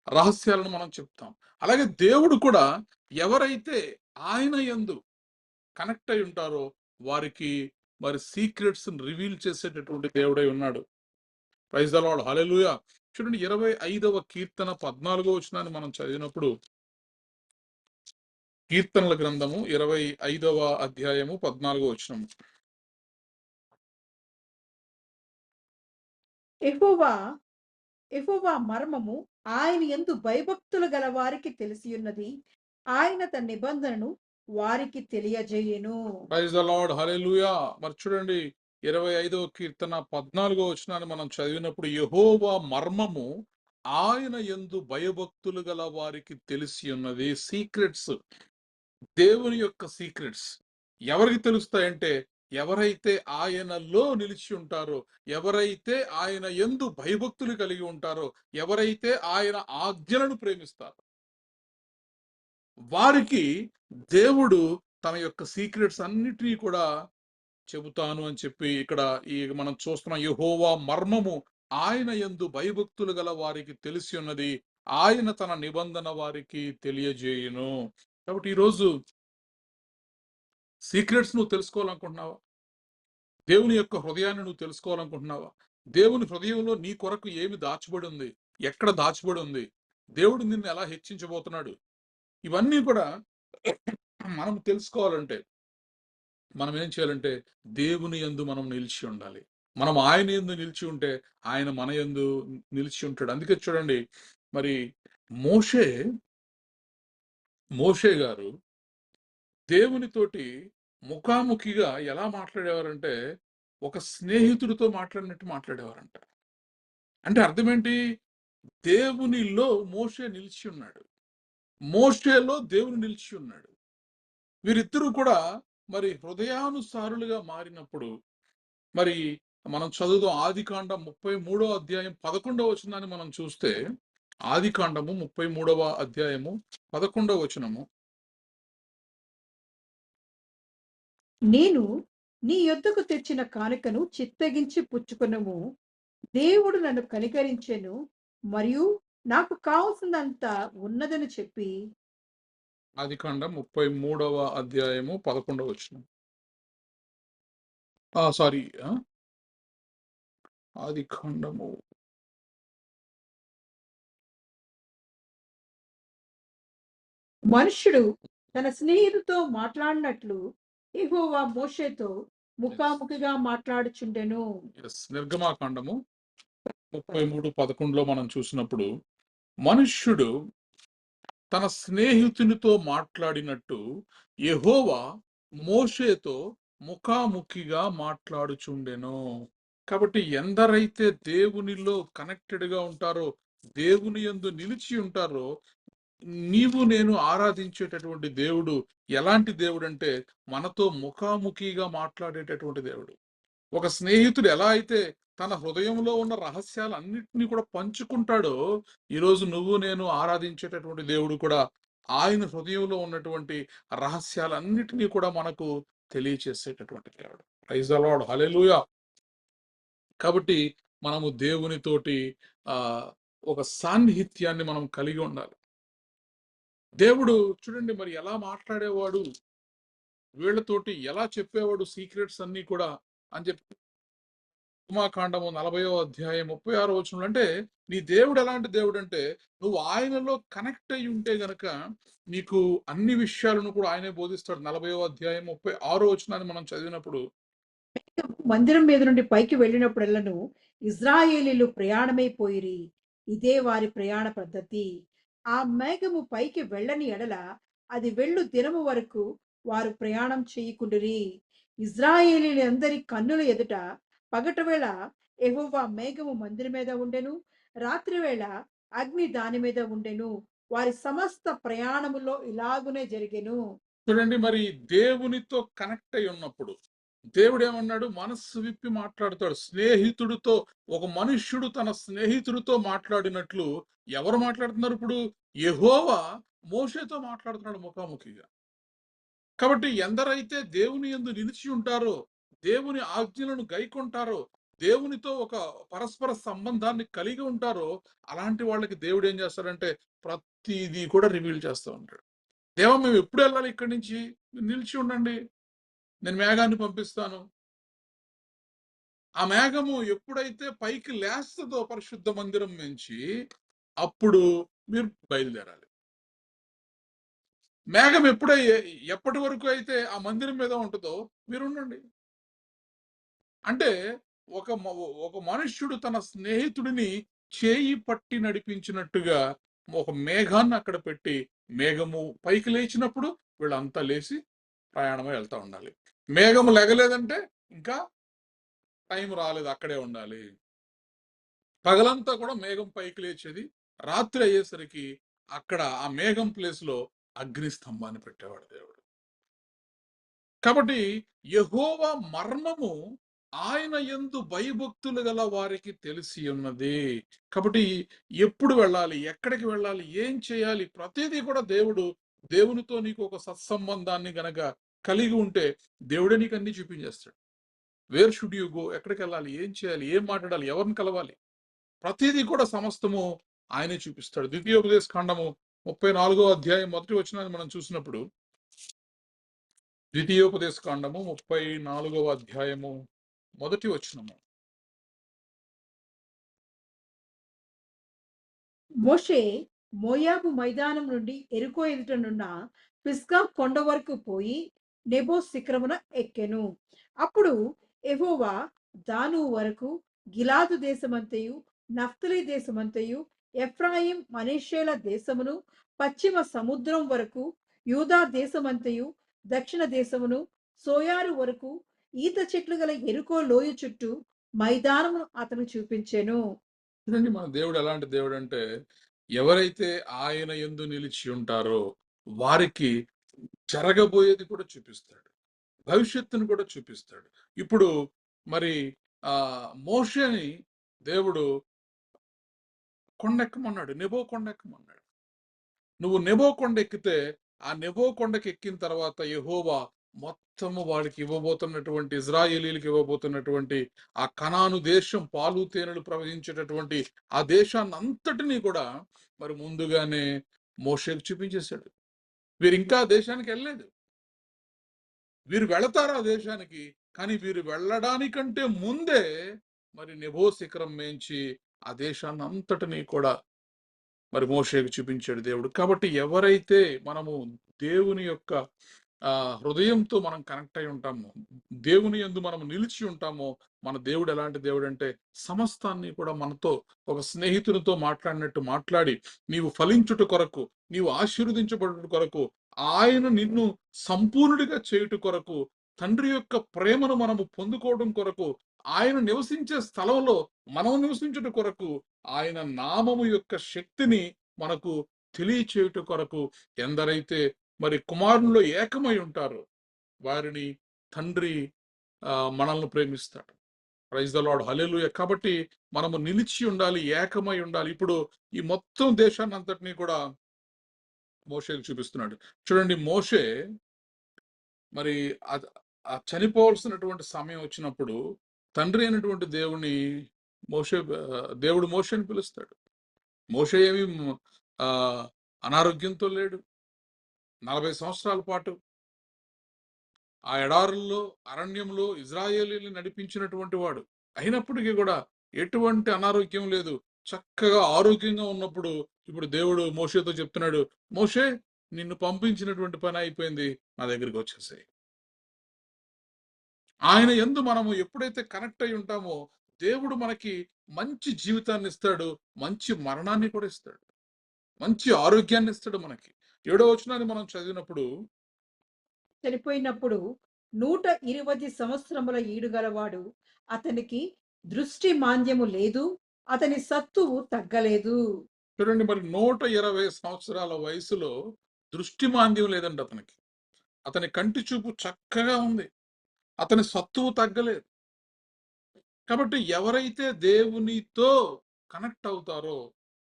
రహస్యాలను మనం చెప్తాం. అలాగే దేవుడు కూడా ఎవరైతే ఆయన యందు కనెక్ట్ అయి ఉంటారో వారికి మరి సీక్రెట్స్ రివీల్ చేసేటటువంటి దేవుడై ఉన్నాడు. Praise the lord. హల్లెలూయా. చూడండి, 25వ కీర్తన 14వ వచనాన్ని మనం చదివినప్పుడు, కీర్తనల గ్రంథము 25వ అధ్యాయము 14వ వచనము. యెహోవా మర్మము ఆయన యందు భయభక్తులు గల వారికి తెలిసి ఉన్నది. ఆయన తన నిబంధనను వారికి తెలియజేయను. Praise the lord. హల్లెలూయా. మరి చూడండి, 25వ కీర్తన 14వ వచనాన్ని మనం చదివినప్పుడు, యెహోవా మర్మము ఆయన యందు భయభక్తులు గల వారికి తెలిసి ఉన్నది. సీక్రెట్స్, దేవుని యొక్క సీక్రెట్స్ ఎవరికి తెలుస్తాయంటే ఎవరైతే ఆయనలో నిలిచి ఉంటారో, ఎవరైతే ఆయన యందు భయభక్తులు కలిగి ఉంటారో, ఎవరైతే ఆయన ఆజ్ఞలను ప్రేమిస్తారో వారికి దేవుడు తన యొక్క సీక్రెట్స్ అన్నిటినీ కూడా చెబుతాను అని చెప్పి ఇక్కడ ఈ మనం చూస్తున్న యెహోవా మర్మము ఆయన యందు భయభక్తులు గల వారికి తెలిసి ఉన్నది, ఆయన తన నిబంధన వారికి తెలియజేయును. కాబట్టి ఈరోజు సీక్రెట్స్ నువ్వు తెలుసుకోవాలనుకుంటున్నావా? దేవుని యొక్క హృదయాన్ని నువ్వు తెలుసుకోవాలనుకుంటున్నావా? దేవుని హృదయంలో నీ కొరకు ఏమి దాచబడి ఉంది, ఎక్కడ దాచబడి ఉంది, దేవుడు నిన్ను ఎలా హెచ్చించబోతున్నాడు, ఇవన్నీ కూడా మనం తెలుసుకోవాలంటే మనం ఏం చేయాలంటే దేవుని యందు మనం నిలిచి ఉండాలి. మనం ఆయన యందు నిలిచి ఉంటే ఆయన మన యందు నిలిచి ఉంటాడు. అందుకే చూడండి, మరి మోషే గారు దేవునితోటి ముఖాముఖిగా ఎలా మాట్లాడేవారంటే ఒక స్నేహితుడితో మాట్లాడినట్టు మాట్లాడేవారంట. అంటే అర్థం ఏంటి? దేవునిలో మోషే నిలిచి ఉన్నాడు, మోషేలో దేవుని నిలిచి ఉన్నాడు. వీరిద్దరూ కూడా మరి హృదయానుసారులుగా మారినప్పుడు, మరి మనం చదువుదాం ఆదికాండం 33వ అధ్యాయం 11వ వచనాన్ని మనం చూస్తే, ఆదికాండము 33వ అధ్యాయము 11వ వచనము. నేను నీ యొద్దకు తెచ్చిన కానుకను చిత్తగించి పుచ్చుకొనుము. దేవుడు నన్ను కనికరించెను మరియు నాకు కావలసినంత ఉన్నదని చెప్పి. ఆదికాండం 33వ అధ్యాయము 11వ వచనం. సారీ, ఆదికాండము మనుష్యుడు తన స్నేహితుతో మాట్లాడినట్లు యెహోవా మోషేతో Yes. ముఖాముఖిగా మాట్లాడుచుండెను. Yes. నిర్గమాకాండము 33:11 మనం చూసినప్పుడు మనుష్యుడు తన స్నేహితునితో మాట్లాడినట్టు యెహోవా మోషేతో ముఖాముఖిగా మాట్లాడుచుండెను. కాబట్టి ఎందరైతే దేవునిలో కనెక్టెడ్ గా ఉంటారో, దేవుని యందు నిలిచి ఉంటారో, నీవు నేను ఆరాధించేటటువంటి దేవుడు ఎలాంటి దేవుడు అంటే మనతో ముఖాముఖిగా మాట్లాడేటటువంటి దేవుడు. ఒక స్నేహితుడు ఎలా అయితే తన హృదయంలో ఉన్న రహస్యాలు అన్నిటినీ కూడా పంచుకుంటాడో, ఈరోజు నువ్వు నేను ఆరాధించేటటువంటి దేవుడు కూడా ఆయన హృదయంలో ఉన్నటువంటి రహస్యాలన్నిటినీ కూడా మనకు తెలియచేసేటటువంటి దేవుడు. ప్రైజ్ ది లార్డ్, హల్లెలూయా. కాబట్టి మనము దేవునితోటి ఒక సాన్నిహిత్యాన్ని మనం కలిగి ఉండాలి. దేవుడు చూడండి మరి ఎలా మాట్లాడేవాడు, వీళ్ళతోటి ఎలా చెప్పేవాడు సీక్రెట్స్ అన్ని కూడా అని చెప్పి నిర్గమాకాండము 40వ అధ్యాయం 36వ వచనంలో, అంటే నీ దేవుడు ఎలాంటి దేవుడు అంటే నువ్వు ఆయనలో కనెక్ట్ అయి ఉంటే గనక నీకు అన్ని విషయాలను కూడా ఆయనే బోధిస్తాడు. 40వ అధ్యాయం 36వ వచనాన్ని మనం చదివినప్పుడు మందిరం మీద నుండి పైకి వెళ్ళినప్పుడెల్లను ఇజ్రాయేలీలు ప్రయాణమైపోయిరి. ఇదే వారి ప్రయాణ పద్ధతి. ఆ మేఘము పైకి వెళ్ళని ఎడల అది వెళ్ళు దినము వరకు వారు ప్రయాణం చేయకుండిరి. ఇజ్రాయేలీలందరి కన్నుల ఎదుట పగటివేళ యెహోవా మేఘము మందిరం మీద ఉండెను, రాత్రివేళ అగ్ని దాని మీద ఉండెను. వారి సమస్త ప్రయాణములో ఇలాగునే జరిగెను. చూడండి మరి దేవునితో కనెక్ట్ అయి ఉన్నప్పుడు దేవుడు ఏమన్నాడు? మనస్సు విప్పి మాట్లాడతాడు. స్నేహితుడితో, ఒక మనుష్యుడు తన స్నేహితుడితో మాట్లాడినట్లు ఎవరు మాట్లాడుతున్నారు ఇప్పుడు? యెహోవా మోషేతో మాట్లాడుతున్నాడు ముఖాముఖిగా. కాబట్టి ఎందరైతే దేవుని యందు నిలిచి ఉంటారో, దేవుని ఆజ్ఞలను గైకొంటారో, దేవునితో ఒక పరస్పర సంబంధాన్ని కలిగి ఉంటారో, అలాంటి వాళ్ళకి దేవుడు ఏం చేస్తాడంటే ప్రతిదీ కూడా రివీల్ చేస్తూ ఉంటాడు. దేవా, మేము ఎప్పుడు వెళ్ళాలి ఇక్కడి నుంచి? మీరు నిలిచి ఉండండి, నేను మేఘాన్ని పంపిస్తాను. ఆ మేఘము ఎప్పుడైతే పైకి లేస్తుందో పరిశుద్ధ మందిరం నుంచి, అప్పుడు మీరు బయలుదేరాలి. మేఘం ఎప్పటి వరకు అయితే ఆ మందిరం మీద ఉంటుందో మీరు ఉండండి. అంటే ఒక మనుష్యుడు తన స్నేహితుడిని చేయి పట్టి నడిపించినట్టుగా ఒక మేఘాన్ని అక్కడ పెట్టి, మేఘము పైకి లేచినప్పుడు వీళ్ళంతా లేచి ప్రయాణమై వెళ్తా ఉండాలి. మేఘము లెగలేదంటే ఇంకా టైం రాలేదు, అక్కడే ఉండాలి. పగలంతా కూడా మేఘం పైకి లేచేది, రాత్రి అయ్యేసరికి అక్కడ ఆ మేఘం ప్లేస్ లో అగ్ని స్తంభాన్ని పెట్టేవాడు దేవుడు. కాబట్టి యెహోవా మర్మము ఆయన యందు భయభక్తులు గల వారికి తెలిసి ఉన్నది. కాబట్టి ఎప్పుడు వెళ్ళాలి, ఎక్కడికి వెళ్ళాలి, ఏం చేయాలి, ప్రతిదీ కూడా దేవునితో నీకు ఒక సత్సంబంధాన్ని గనక కలిగి ఉంటే దేవుడే నీకు అన్ని చూపించేస్తాడు. వేర్ షుడ్ యు గో, ఎక్కడికి వెళ్ళాలి, ఏం చేయాలి, ఏం మాట్లాడాలి, ఎవరిని కలవాలి, ప్రతిదీ కూడా సమస్తము ఆయనే చూపిస్తాడు. ద్వితీయోపదేశ కాండము 34వ అధ్యాయం 1వ వచనాన్ని మనం చూసినప్పుడు, ద్వితీయోపదేశ కాండము 34వ అధ్యాయము 1వ వచనము. మోషే మోయాబు మైదానం నుండి ఎరుకో ఎదుటనున్న పిస్గా కొండ వరకు పోయి నెబో శిఖరమున ఎక్కెను. అప్పుడు యెహోవా దాను వరకు, గిలాదు దేశమంతయు, నఫ్తలి దేశమంతయు, ఎఫ్రాయిం మనష్షేల దేశమును, పశ్చిమ సముద్రం వరకు, యూదా దేశమంతయు, దక్షిణ దేశమును, సోయారు వరకు, ఈత చెట్లు గల ఎరుకో లోయ చుట్టూ మైదానమును అతను చూపించెను. చూడండి మన దేవుడు ఎలాంటి దేవుడు అంటే, ఎవరైతే ఆయన యందు నిలిచి ఉంటారో వారికి జరగబోయేది కూడా చూపిస్తాడు, భవిష్యత్తును కూడా చూపిస్తాడు. ఇప్పుడు మరి మోషేని దేవుడు కొండెక్కమన్నాడు, నెబో కొండెక్కమన్నాడు. నువ్వు నెబో కొండ ఎక్కితే, ఆ నెబో కొండకి ఎక్కిన తర్వాత యెహోవా మొత్తము వాడికి ఇవ్వబోతున్నటువంటి, ఇజ్రాయేలీలకు ఇవ్వబోతున్నటువంటి ఆ కనాను దేశం, పాలు తేనెలు ప్రవహించేటటువంటి ఆ దేశాన్ని అంతటినీ కూడా మరి ముందుగానే మోషేకు చూపించేశాడు. వీరు ఇంకా ఆ దేశానికి వెళ్ళలేదు, వీరు వెళతారు ఆ దేశానికి, కానీ వీరు వెళ్ళడానికంటే ముందే మరి నెబో శిఖరం మేంచి ఆ దేశాన్ని అంతటినీ కూడా మరి మోషేకు చూపించాడు దేవుడు. కాబట్టి ఎవరైతే మనము దేవుని యొక్క హృదయంతో మనం కనెక్ట్ అయి ఉంటామో, దేవుని యందు మనం నిలిచి ఉంటామో, మన దేవుడు ఎలాంటి దేవుడంటే సమస్తాన్ని కూడా మనతో ఒక స్నేహితునితో మాట్లాడినట్టు మాట్లాడి, నీవు ఫలించుట కొరకు, నీవు ఆశీర్వదించబడుట కొరకు, ఆయన నిన్ను సంపూర్ణుడిగా చేయుట కొరకు, తండ్రి యొక్క ప్రేమను మనము పొందుకోవడం కొరకు, ఆయన నివసించే స్థలంలో మనం నివసించుట కొరకు, ఆయన నామము యొక్క శక్తిని మనకు తెలియచేయుట కొరకు ఎందరైతే మరి కుమారునిలో ఏకమై ఉంటారో వారిని తండ్రి మనల్ని ప్రేమిస్తాడు. ప్రైజ్ ద లార్డ్, హల్లెలూయా. కాబట్టి మనము నిలిచి ఉండాలి, ఏకమై ఉండాలి. ఇప్పుడు ఈ మొత్తం దేశాన్ని అంతటినీ కూడా మోషేకు చూపిస్తున్నాడు. చూడండి, మోషే మరి చనిపోవాల్సినటువంటి సమయం వచ్చినప్పుడు తండ్రి అయినటువంటి దేవుడు మోషేని పిలుస్తాడు. మోషే ఏమి అనారోగ్యంతో లేడు. 40 సంవత్సరాల పాటు ఆ ఎడారుల్లో, అరణ్యంలో ఇజ్రాయేలీని నడిపించినటువంటి వాడు. అయినప్పటికీ కూడా ఎటువంటి అనారోగ్యం లేదు. చక్కగా ఆరోగ్యంగా ఉన్నప్పుడు ఇప్పుడు దేవుడు మోషేతో చెప్తున్నాడు, మోషే, నిన్ను పంపించినటువంటి పని అయిపోయింది, నా దగ్గరికి వచ్చేసాయి. ఆయన యందు మనము ఎప్పుడైతే కనెక్ట్ అయి ఉంటామో దేవుడు మనకి మంచి జీవితాన్ని ఇస్తాడు, మంచి మరణాన్ని కూడా ఇస్తాడు, మంచి ఆరోగ్యాన్ని ఇస్తాడు మనకి. 7వ వచనాన్ని మనం చదివినప్పుడు, చనిపోయినప్పుడు 120 సంవత్సరముల ఈడుగలవాడు, అతనికి దృష్టి మాంద్యము లేదు, అతని సత్తువు తగ్గలేదు. చూడండి, మరి 120 సంవత్సరాల వయసులో దృష్టి మాంద్యం లేదండి అతనికి. అతని కంటి చూపు చక్కగా ఉంది, అతని సత్తువు తగ్గలేదు. కాబట్టి ఎవరైతే దేవునితో కనెక్ట్ అవుతారో,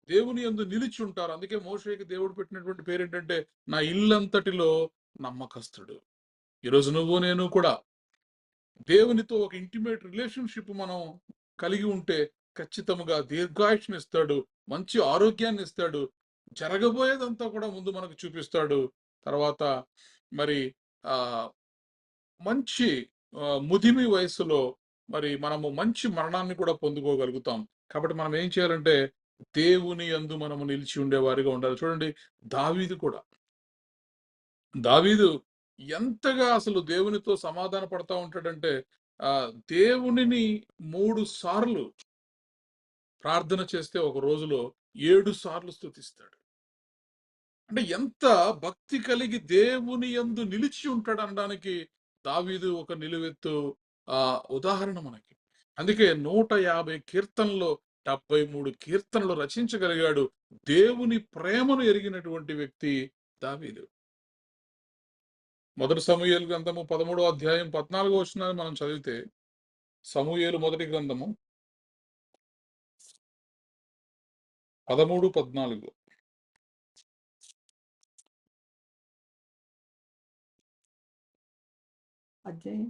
దేవుని యందు నిలిచి ఉంటారో, అందుకే మోషేకి దేవుడు పెట్టినటువంటి పేరు ఏంటంటే నా ఇల్లంతటిలో నమ్మకస్తుడు. ఈరోజు నువ్వు నేను కూడా దేవునితో ఒక ఇంటిమేట్ రిలేషన్షిప్ మనం కలిగి ఉంటే ఖచ్చితంగా దీర్ఘాయుష్ని ఇస్తాడు, మంచి ఆరోగ్యాన్ని ఇస్తాడు, జరగబోయేదంతా కూడా ముందు మనకు చూపిస్తాడు. తర్వాత మరి ఆ మంచి ముదిమి వయసులో మరి మనము మంచి మరణాన్ని కూడా పొందుకోగలుగుతాం. కాబట్టి మనం ఏం చేయాలంటే దేవుని యందు మనము నిలిచి ఉండేవారిగా ఉండాలి. చూడండి, దావీదు ఎంతగా అసలు దేవునితో సమాధాన పడతా ఉంటాడంటే దేవునిని 3 సార్లు ప్రార్థన చేస్తే ఒక రోజులో 7 సార్లు స్తుతిస్తాడు. అంటే ఎంత భక్తి కలిగి దేవుని యందు నిలిచి ఉంటాడు అనడానికి దావీదు ఒక నిలువెత్తు ఉదాహరణ మనకి. అందుకే 150 కీర్తనలో 73 కీర్తనలు రచించగలిగాడు. దేవుని ప్రేమను ఎరిగినటువంటి వ్యక్తి దావీదు. 1 సమూయేలు గ్రంథము 13వ అధ్యాయం 14వ వచనాన్ని మనం చదివితే, సమూయేలు మొదటి గ్రంథము 13-14. అధ్యాయం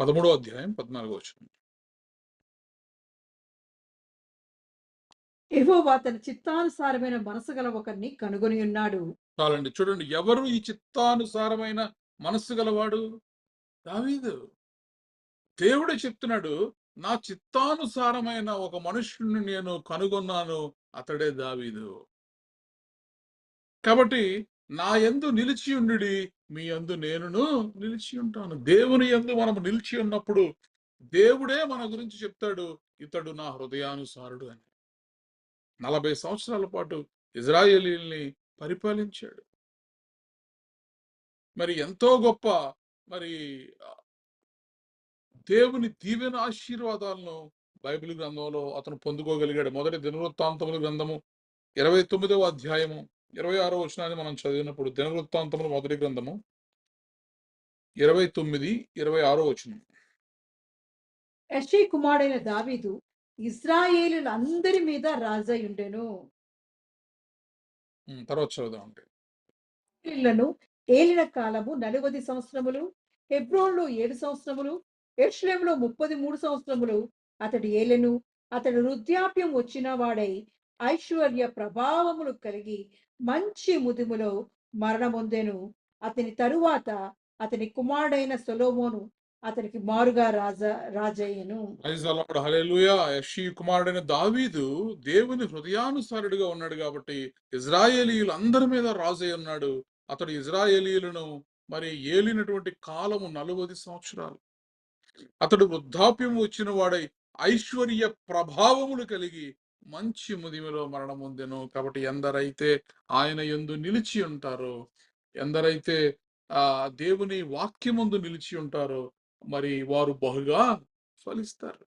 13వ అధ్యాయం 14వ వచనం. యెహోవా తన చిత్తానుసారమైన మనసు గల ఒకరిని కనుగొని ఉన్నాడు. చాలండి. చూడండి, ఎవరు ఈ చిత్తానుసారమైన మనస్సు గలవాడు? దావీదు. దేవుడే చెప్తున్నాడు, నా చిత్తానుసారమైన ఒక మనుష్యుడిని నేను కనుగొన్నాను, అతడే దావీదు. కాబట్టి నా యందు నిలిచి ఉండుడి, మీ యందు నేనును నిలిచి ఉంటాను. దేవుని యందు మనం నిలిచి ఉన్నప్పుడు దేవుడే మన గురించి చెప్తాడు, ఇతడు నా హృదయానుసారుడు అని. 40 సంవత్సరాల పాటు ఇజ్రాయేలీల్ని పరిపాలించాడు. మరి ఎంతో గొప్ప మరి దేవుని దీవెన ఆశీర్వాదాలను బైబిల్ గ్రంథంలో అతను పొందుకోగలిగాడు. మొదటి దినవృత్తాంతముల గ్రంథము 29వ అధ్యాయము 26వ వచనాన్ని మనం చదివినప్పుడు, దినవృత్తాంతముల మొదటి గ్రంథము 29, 26వ వచనం. యెష్షై కుమారుడైన దావీదు ఇశ్రాయేలీయులందరి మీద రాజై ఉండెను. తర్వాత చదువుదామండి. ఇళ్ళను ఏలిన కాలము 40 సంవత్సరములు, హెబ్రోన్లో 7 సంవత్సరములు, యెరూషలేములో 33 సంవత్సరములు అతడు ఏలెను. అతడు వృద్ధాప్యం వచ్చిన వాడై ఐశ్వర్య ప్రభావములు కలిగి మంచి ముదిములో మరణమొందెను. అతని తరువాత అతని కుమారుడైన సొలొమోను అతనికి మారుగా రాజయ్యను. ప్రైజ్ ద లార్డ్, హల్లెలూయా. యెష్షయి కుమారుడైన దావీదు దేవుని హృదయానుసారుడిగా ఉన్నాడు కాబట్టి ఇజ్రాయేలీయులు అందరి మీద రాజై ఉన్నాడు. అతడు ఇజ్రాయేలీయులను మరి ఏలినటువంటి కాలము 40 సంవత్సరాలు. అతడు వృద్ధాప్యం వచ్చిన వాడై ఐశ్వర్య ప్రభావములు కలిగి మంచి ముదిమిలో మరణం పొందెను. కాబట్టి ఎందరైతే ఆయన యందు నిలిచి ఉంటారో, ఎందరైతే దేవుని వాక్యమందు నిలిచి ఉంటారో మరి వారు బహుగా ఫలిస్తారు.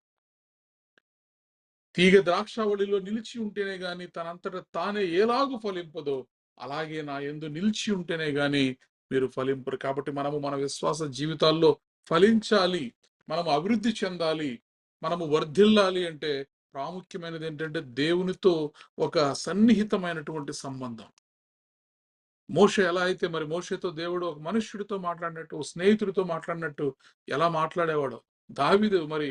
తీగ ద్రాక్షావళిలో నిలిచి ఉంటేనే గాని తనంతట తానే ఎలాగు ఫలింపదో అలాగే నా యందు నిలిచి ఉంటేనే గాని మీరు ఫలింపరు. కాబట్టి మనము మన విశ్వాస జీవితాల్లో ఫలించాలి, మనము అభివృద్ధి చెందాలి, మనము వర్ధిల్లాలి అంటే ప్రాముఖ్యమైనది ఏంటంటే దేవునితో ఒక సన్నిహితమైనటువంటి సంబంధం. మోషే ఎలా అయితే మరి మోషేతో దేవుడు ఒక మనుష్యుడితో మాట్లాడినట్టు, ఒక స్నేహితుడితో మాట్లాడినట్టు ఎలా మాట్లాడేవాడు దావీదు మరి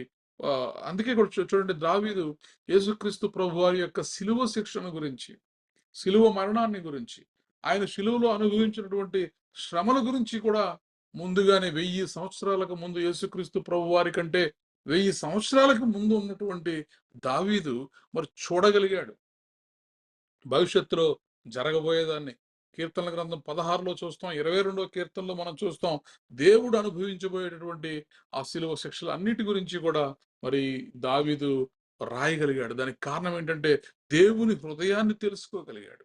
అందుకే కూడా చూడండి, దావీదు యేసుక్రీస్తు ప్రభువారి యొక్క శిలువ శిక్షణ గురించి, శిలువ మరణాన్ని గురించి, ఆయన శిలువలో అనుభవించినటువంటి శ్రమల గురించి కూడా ముందుగానే 1000 సంవత్సరాలకు ముందు యేసుక్రీస్తు ప్రభువారి కంటే 1000 సంవత్సరాలకు ముందు ఉన్నటువంటి దావీదు మరి చూడగలిగాడు భవిష్యత్తులో జరగబోయేదాన్ని. కీర్తనల గ్రంథం 16లో చూస్తాం, 22వ కీర్తనలో మనం చూస్తాం దేవుడు అనుభవించబోయేటటువంటి ఆ శిలువ శిక్షలు అన్నిటి గురించి కూడా మరి దావీదు రాయగలిగాడు. దానికి కారణం ఏంటంటే దేవుని హృదయాన్ని తెలుసుకోగలిగాడు.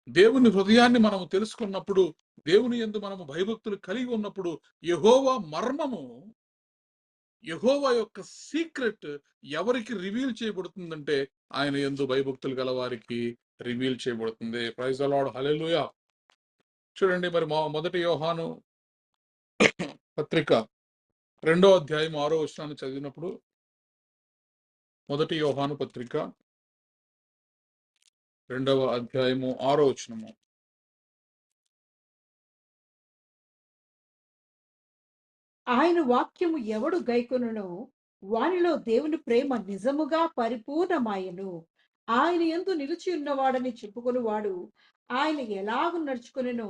దేవుని హృదయాన్ని మనము తెలుసుకున్నప్పుడు, దేవుని యందు మనము భయభక్తులు కలిగి ఉన్నప్పుడు యెహోవా మర్మము, యెహోవా యొక్క సీక్రెట్ ఎవరికి రివీల్ చేయబడుతుందంటే ఆయన యందు భయభక్తులు గల వారికి రివీల్ చేయబడుతుంది. Praise the lord, hallelujah. చూడండి మరి మొదటి యోహాను పత్రిక 2వ అధ్యాయం 6వ వచనాన్ని చదివినప్పుడు, మొదటి యోహాను పత్రిక 2వ అధ్యాయము 6వ వచనము. ఆయన వాక్యము ఎవడు గైకొనునో వానిలో దేవుని ప్రేమ నిజముగా పరిపూర్ణమాయను. ఆయన యందు నిలిచి ఉన్నవాడని చెప్పుకొనువాడు ఆయన ఎలాగ నడుచుకొనెనో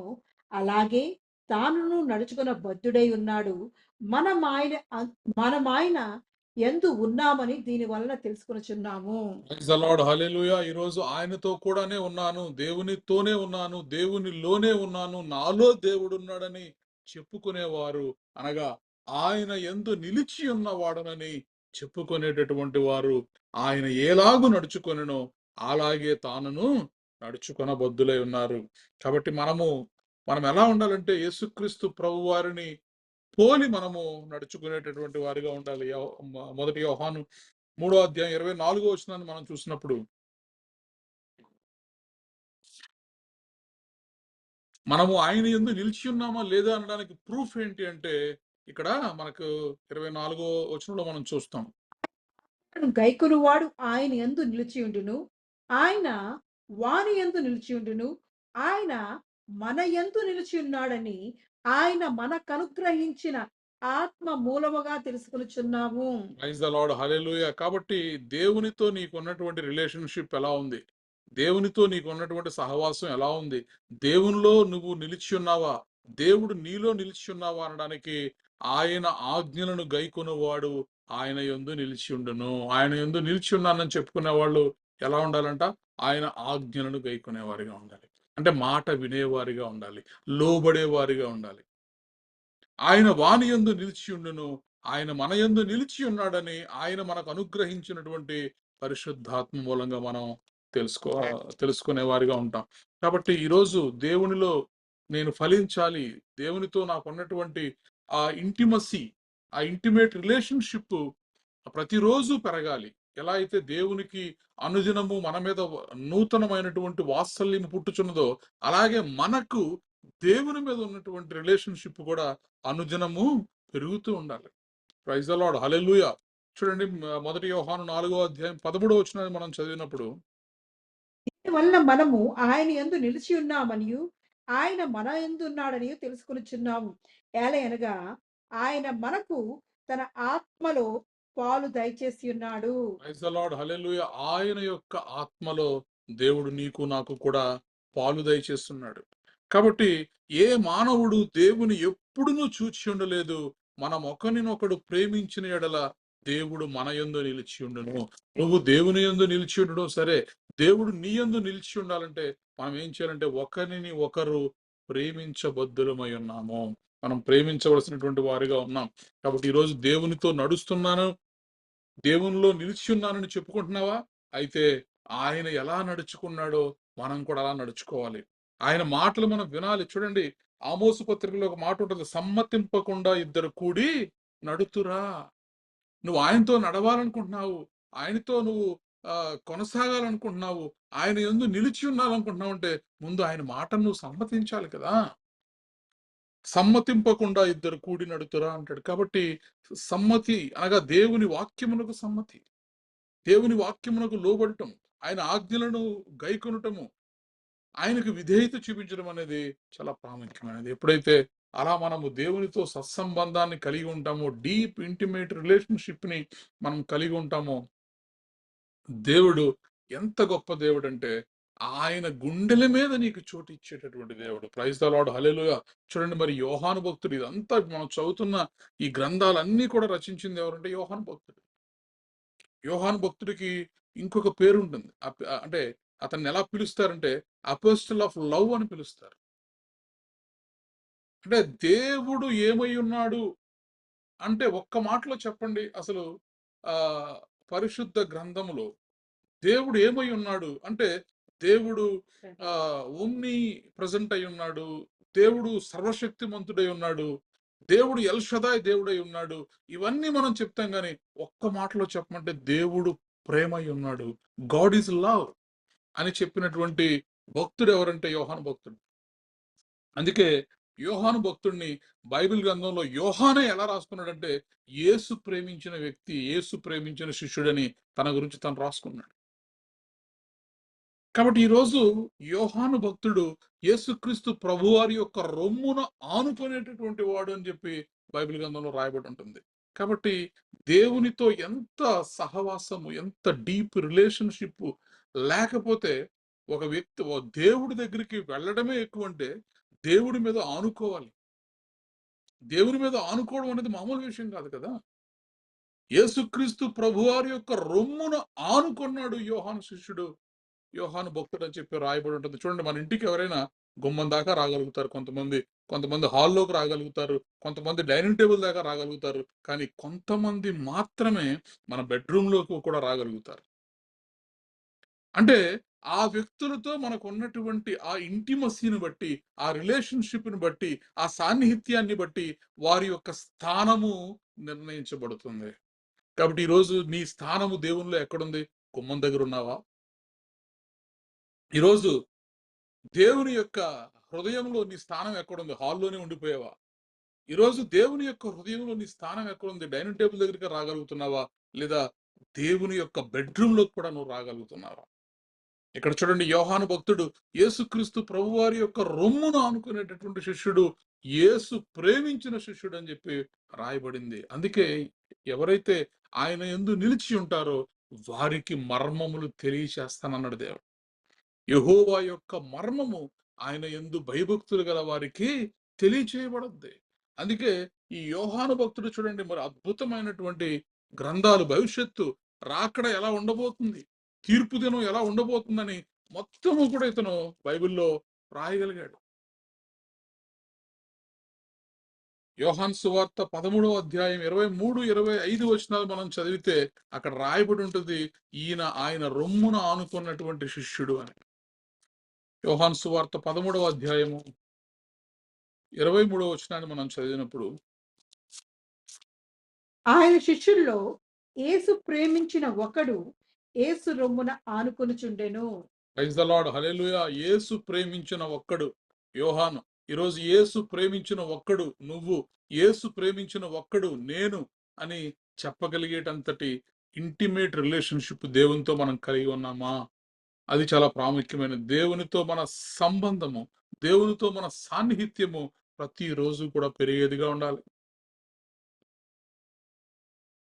అలాగే తానును నడుచుకున్న బద్ధుడై ఉన్నాడు. మనం ఆయన యందు ఉన్నామని దీని వలన తెలుసుకొనుచున్నాము. ప్రైజ్ ద లార్డ్, హల్లెలూయా. ఈ రోజు ఆయనతో కూడానే ఉన్నాను, దేవునితోనే ఉన్నాను, దేవునిలోనే ఉన్నాను, నాలో దేవుడు ఉన్నాడని చెప్పుకునేవారు, అనగా ఆయన యందు నిలిచి ఉన్నవాడనని చెప్పుకునేటటువంటి వారు ఆయన ఎలాగు నడుచుకొనెనో అలాగే తానును నడుచుకొనబద్దులై ఉన్నారు. కాబట్టి మనం ఎలా ఉండాలంటే యేసుక్రీస్తు ప్రభు వారిని పోలి మనము నడుచుకునేటటువంటి వారిగా ఉండాలి. మొదటి యోహాను 3వ అధ్యాయం 24వ వచనాన్ని మనం చూసినప్పుడు, మనము ఆయన యందు నిలిచి ఉన్నామా లేదా అనడానికి ప్రూఫ్ ఏంటి అంటే ఇక్కడ మనకు 24వ వచనంలో మనం చూస్తాం. గైకొనువాడు ఆయన యందు నిలిచి ఉండును, ఆయన వాని యందు నిలిచి ఉండును, ఆయన మన యందు నిలిచి ఉన్నాడని ఆయన మనకు అనుగ్రహించిన ఆత్మ మూలముగా తెలుసుకొనుచున్నాము. ప్రైజ్ ద లార్డ్, హల్లెలూయా. కాబట్టి దేవునితో నీకున్నటువంటి రిలేషన్షిప్ ఎలా ఉంది, దేవునితో నీకున్నటువంటి సహవాసం ఎలా ఉంది, దేవునిలో నువ్వు నిలిచి ఉన్నావా, దేవుడు నీలో నిలిచి ఉన్నావా అనడానికి ఆయన ఆజ్ఞలను గైకొనువాడు ఆయన యందు నిలిచి ఉండును. ఆయన యందు నిలిచి ఉన్నానని చెప్పుకునే వాళ్ళు ఎలా ఉండాలంట, ఆయన ఆజ్ఞలను గైకొనేవారిగా ఉండాలి. అంటే మాట వినేవారిగా ఉండాలి, లోబడేవారిగా ఉండాలి. ఆయన వాని యందు నిలిచి ఉండును, ఆయన మన యందు నిలిచి ఉన్నాడని ఆయన మనకు అనుగ్రహించినటువంటి పరిశుద్ధాత్మ మూలంగా మనం తెలుసుకునే వారిగా ఉంటాం. కాబట్టి ఈరోజు దేవునిలో నేను ఫలించాలి, దేవునితో నాకు ఉన్నటువంటి ఆ ఇంటిమసీ, ఆ ఇంటిమేట్ రిలేషన్షిప్ ప్రతిరోజు పెరగాలి. ఎలా అయితే దేవునికి అనుదినము మన మీద నూతనమైనటువంటి వాత్సల్యం పుట్టుచున్నదో అలాగే మనకు దేవుని మీద ఉన్నటువంటి రిలేషన్షిప్ కూడా అనుదినము పెరుగుతూ ఉండాలి. Praise the lord, hallelujah. చూడండి, మొదటి యోహాను 4వ అధ్యాయం 13వ వచనాన్ని మనం చదివినప్పుడు, దీనివల్ల మనము ఆయన యందు నిలిచి ఉన్నామనియు ఆయన మన యందు ఉన్నాడని తెలుసుకొనుచున్నాము. ఏలయనగా ఆయన మనకు తన ఆత్మలో పాలు దయచేసి ఉన్నాడు. ప్రైజ్ ద లార్డ్, హల్లెలూయా. ఆయన యొక్క ఆత్మలో దేవుడు నీకు నాకు కూడా పాలు దయచేస్తున్నాడు. కాబట్టి ఏ మానవుడు దేవుని ఎప్పుడునూ చూచి ఉండలేదు, మనం ఒకరినొకడు ప్రేమించిన ఎడల దేవుడు మన యందు నిలిచి ఉండును. నువ్వు దేవుని యందు నిలిచి ఉండడం సరే, దేవుడు నీ యందు నిలిచి ఉండాలంటే మనం ఏం చేయాలంటే ఒకరిని ఒకరు ప్రేమించబద్దులమై ఉన్నాము. మనం ప్రేమించవలసినటువంటి వారిగా ఉన్నాం. కాబట్టి ఈరోజు దేవునితో నడుస్తున్నాను, దేవునిలో నిలిచి ఉన్నానని చెప్పుకుంటున్నావా? అయితే ఆయన ఎలా నడుచుకున్నాడో మనం కూడా అలా నడుచుకోవాలి. ఆయన మాటలు మనం వినాలి. చూడండి, ఆమోసు పత్రికలో ఒక మాట ఉంటుంది, సమ్మతింపకుండా ఇద్దరు కూడి నడుతురా. నువ్వు ఆయనతో నడవాలనుకుంటున్నావు, ఆయనతో నువ్వు కొనసాగాలనుకుంటున్నావు, ఆయన యందు నిలిచి ఉండాలనుకుంటున్నావు అంటే ముందు ఆయన మాటను నువ్వు సమ్మతించాలి కదా. సమ్మతింపకుండా ఇద్దరు కూడి నడుతురా అంటాడు. కాబట్టి సమ్మతి అనగా దేవుని వాక్యమునకు సమ్మతి, దేవుని వాక్యమునకు లోబడటం, ఆయన ఆజ్ఞలను గైకొనటము, ఆయనకు విధేయత చూపించడం అనేది చాలా ప్రాముఖ్యమైనది. ఎప్పుడైతే అలా మనము దేవునితో సత్సంబంధాన్ని కలిగి ఉంటామో, డీప్ ఇంటిమేట్ రిలేషన్షిప్ ని మనం కలిగి ఉంటామో, దేవుడు ఎంత గొప్ప దేవుడు అంటే ఆయన గుండెల మీద నీకు చోటు ఇచ్చేటటువంటి దేవుడు. Praise the lord, hallelujah. చూడండి, మరి యోహాను భక్తుడు, ఇదంతా మనం చదువుతున్న ఈ గ్రంథాలన్నీ కూడా రచించింది ఎవరంటే యోహాను భక్తుడు. యోహాను భక్తుడికి ఇంకొక పేరు ఉంటుంది. అంటే అతన్ని ఎలా పిలుస్తారంటే అపోస్టల్ ఆఫ్ లవ్ అని పిలుస్తారు. అంటే దేవుడు ఏమై ఉన్నాడు అంటే ఒక్క మాటలో చెప్పండి. అసలు ఆ పరిశుద్ధ గ్రంథములో దేవుడు ఏమై ఉన్నాడు అంటే దేవుడు ఓమ్ని ప్రజెంట్ అయి ఉన్నాడు, దేవుడు సర్వశక్తిమంతుడై ఉన్నాడు, దేవుడు ఎల్ షదాయ్ దేవుడై ఉన్నాడు. ఇవన్నీ మనం చెప్తాం కానీ ఒక్క మాటలో చెప్పమంటే దేవుడు ప్రేమ అయి ఉన్నాడు, గాడ్ ఈజ్ లవ్ అని చెప్పినటువంటి భక్తుడు ఎవరంటే యోహాను భక్తుడు. అందుకే యోహాను భక్తుడిని బైబిల్ గ్రంథంలో యోహానే ఎలా రాసుకున్నాడంటే యేసు ప్రేమించిన వ్యక్తి, యేసు ప్రేమించిన శిష్యుడని తన గురించి తను రాసుకున్నాడు. కాబట్టి ఈరోజు యోహాను భక్తుడు యేసుక్రీస్తు ప్రభువారి యొక్క రొమ్మున ఆనుకునేటటువంటి వాడు అని చెప్పి బైబిల్ గ్రంథంలో రాయబడి ఉంటుంది. కాబట్టి దేవునితో ఎంత సహవాసము, ఎంత డీప్ రిలేషన్షిప్ లేకపోతే ఒక వ్యక్తి దేవుడి దగ్గరికి వెళ్ళడమే ఎక్కువ అంటే దేవుడి మీద ఆనుకోవాలి. దేవుని మీద ఆనుకోవడం అనేది మామూలు విషయం కాదు కదా. యేసుక్రీస్తు ప్రభువారి యొక్క రొమ్మున ఆనుకున్నాడు యోహాను శిష్యుడు, యోహాను భక్తుడు అని చెప్పి రాయబడి ఉంటుంది. చూడండి, మన ఇంటికి ఎవరైనా గుమ్మం దాకా రాగలుగుతారు, కొంతమంది హాల్లోకి రాగలుగుతారు, కొంతమంది డైనింగ్ టేబుల్ దాకా రాగలుగుతారు, కానీ కొంతమంది మాత్రమే మన బెడ్రూమ్లోకి కూడా రాగలుగుతారు. అంటే ఆ వ్యక్తులతో మనకు ఉన్నటువంటి ఆ ఇంటిమసీని బట్టి, ఆ రిలేషన్షిప్ని బట్టి, ఆ సాన్నిహిత్యాన్ని బట్టి వారి యొక్క స్థానము నిర్ణయించబడుతుంది. కాబట్టి ఈరోజు నీ స్థానము దేవునిలో ఎక్కడుంది? గుమ్మం దగ్గర ఉన్నావా? ఈరోజు దేవుని యొక్క హృదయంలో నీ స్థానం ఎక్కడుంది? హాల్లోనే ఉండిపోయావా? ఈరోజు దేవుని యొక్క హృదయంలో నీ స్థానం ఎక్కడుంది? డైనింగ్ టేబుల్ దగ్గరికి రాగలుగుతున్నావా? లేదా దేవుని యొక్క బెడ్రూమ్లోకి కూడా నువ్వు రాగలుగుతున్నావా? ఇక్కడ చూడండి, యోహాను భక్తుడు యేసుక్రీస్తు ప్రభువారి యొక్క రొమ్మును ఆనుకునేటటువంటి శిష్యుడు, యేసు ప్రేమించిన శిష్యుడు అని చెప్పి రాయబడింది. అందుకే ఎవరైతే ఆయన యందు నిలిచి ఉంటారో వారికి మర్మములు తెలియచేస్తానన్నాడు దేవుడు. యెహోవా యొక్క మర్మము ఆయన యందు భయభక్తులు గల వారికి తెలియచేయబడద్ది. అందుకే ఈ యోహాను భక్తుడు చూడండి, మరి అద్భుతమైనటువంటి గ్రంథాలు, భవిష్యత్తు రాకడ ఎలా ఉండబోతుంది, తీర్పు దినం ఎలా ఉండబోతుందని మొత్తము కూడా ఇతను బైబిల్లో రాయగలిగాడు. యోహాను సువార్త 13వ అధ్యాయం 23-25 వచనాలు మనం చదివితే అక్కడ రాయబడి ఉంటుంది, ఆయన రొమ్మున ఆనుకున్నటువంటి శిష్యుడు అని. యోహాను సువార్త 13వ అధ్యాయము 23వ వచనాన్ని మనం చదివినప్పుడు, ఆయన శిష్యుల్లో యేసు ప్రేమించిన ఒకడు యేసు రొమ్మున ఆనుకొనుచుండెను. ప్రైజ్ ద లార్డ్, హల్లెలూయా. యేసు ప్రేమించిన ఒక్కడు యోహాను. ఈరోజు యేసు ప్రేమించిన ఒక్కడు నువ్వు, యేసు ప్రేమించిన ఒక్కడు నేను అని చెప్పగలిగేటంతటి ఇంటిమేట్ రిలేషన్షిప్ దేవునితో మనం కలిగి ఉన్నామా? అది చాలా ప్రాముఖ్యమైనది. దేవునితో మన సంబంధము, దేవునితో మన సాన్నిహిత్యము ప్రతిరోజు కూడా పెరిగేదిగా ఉండాలి.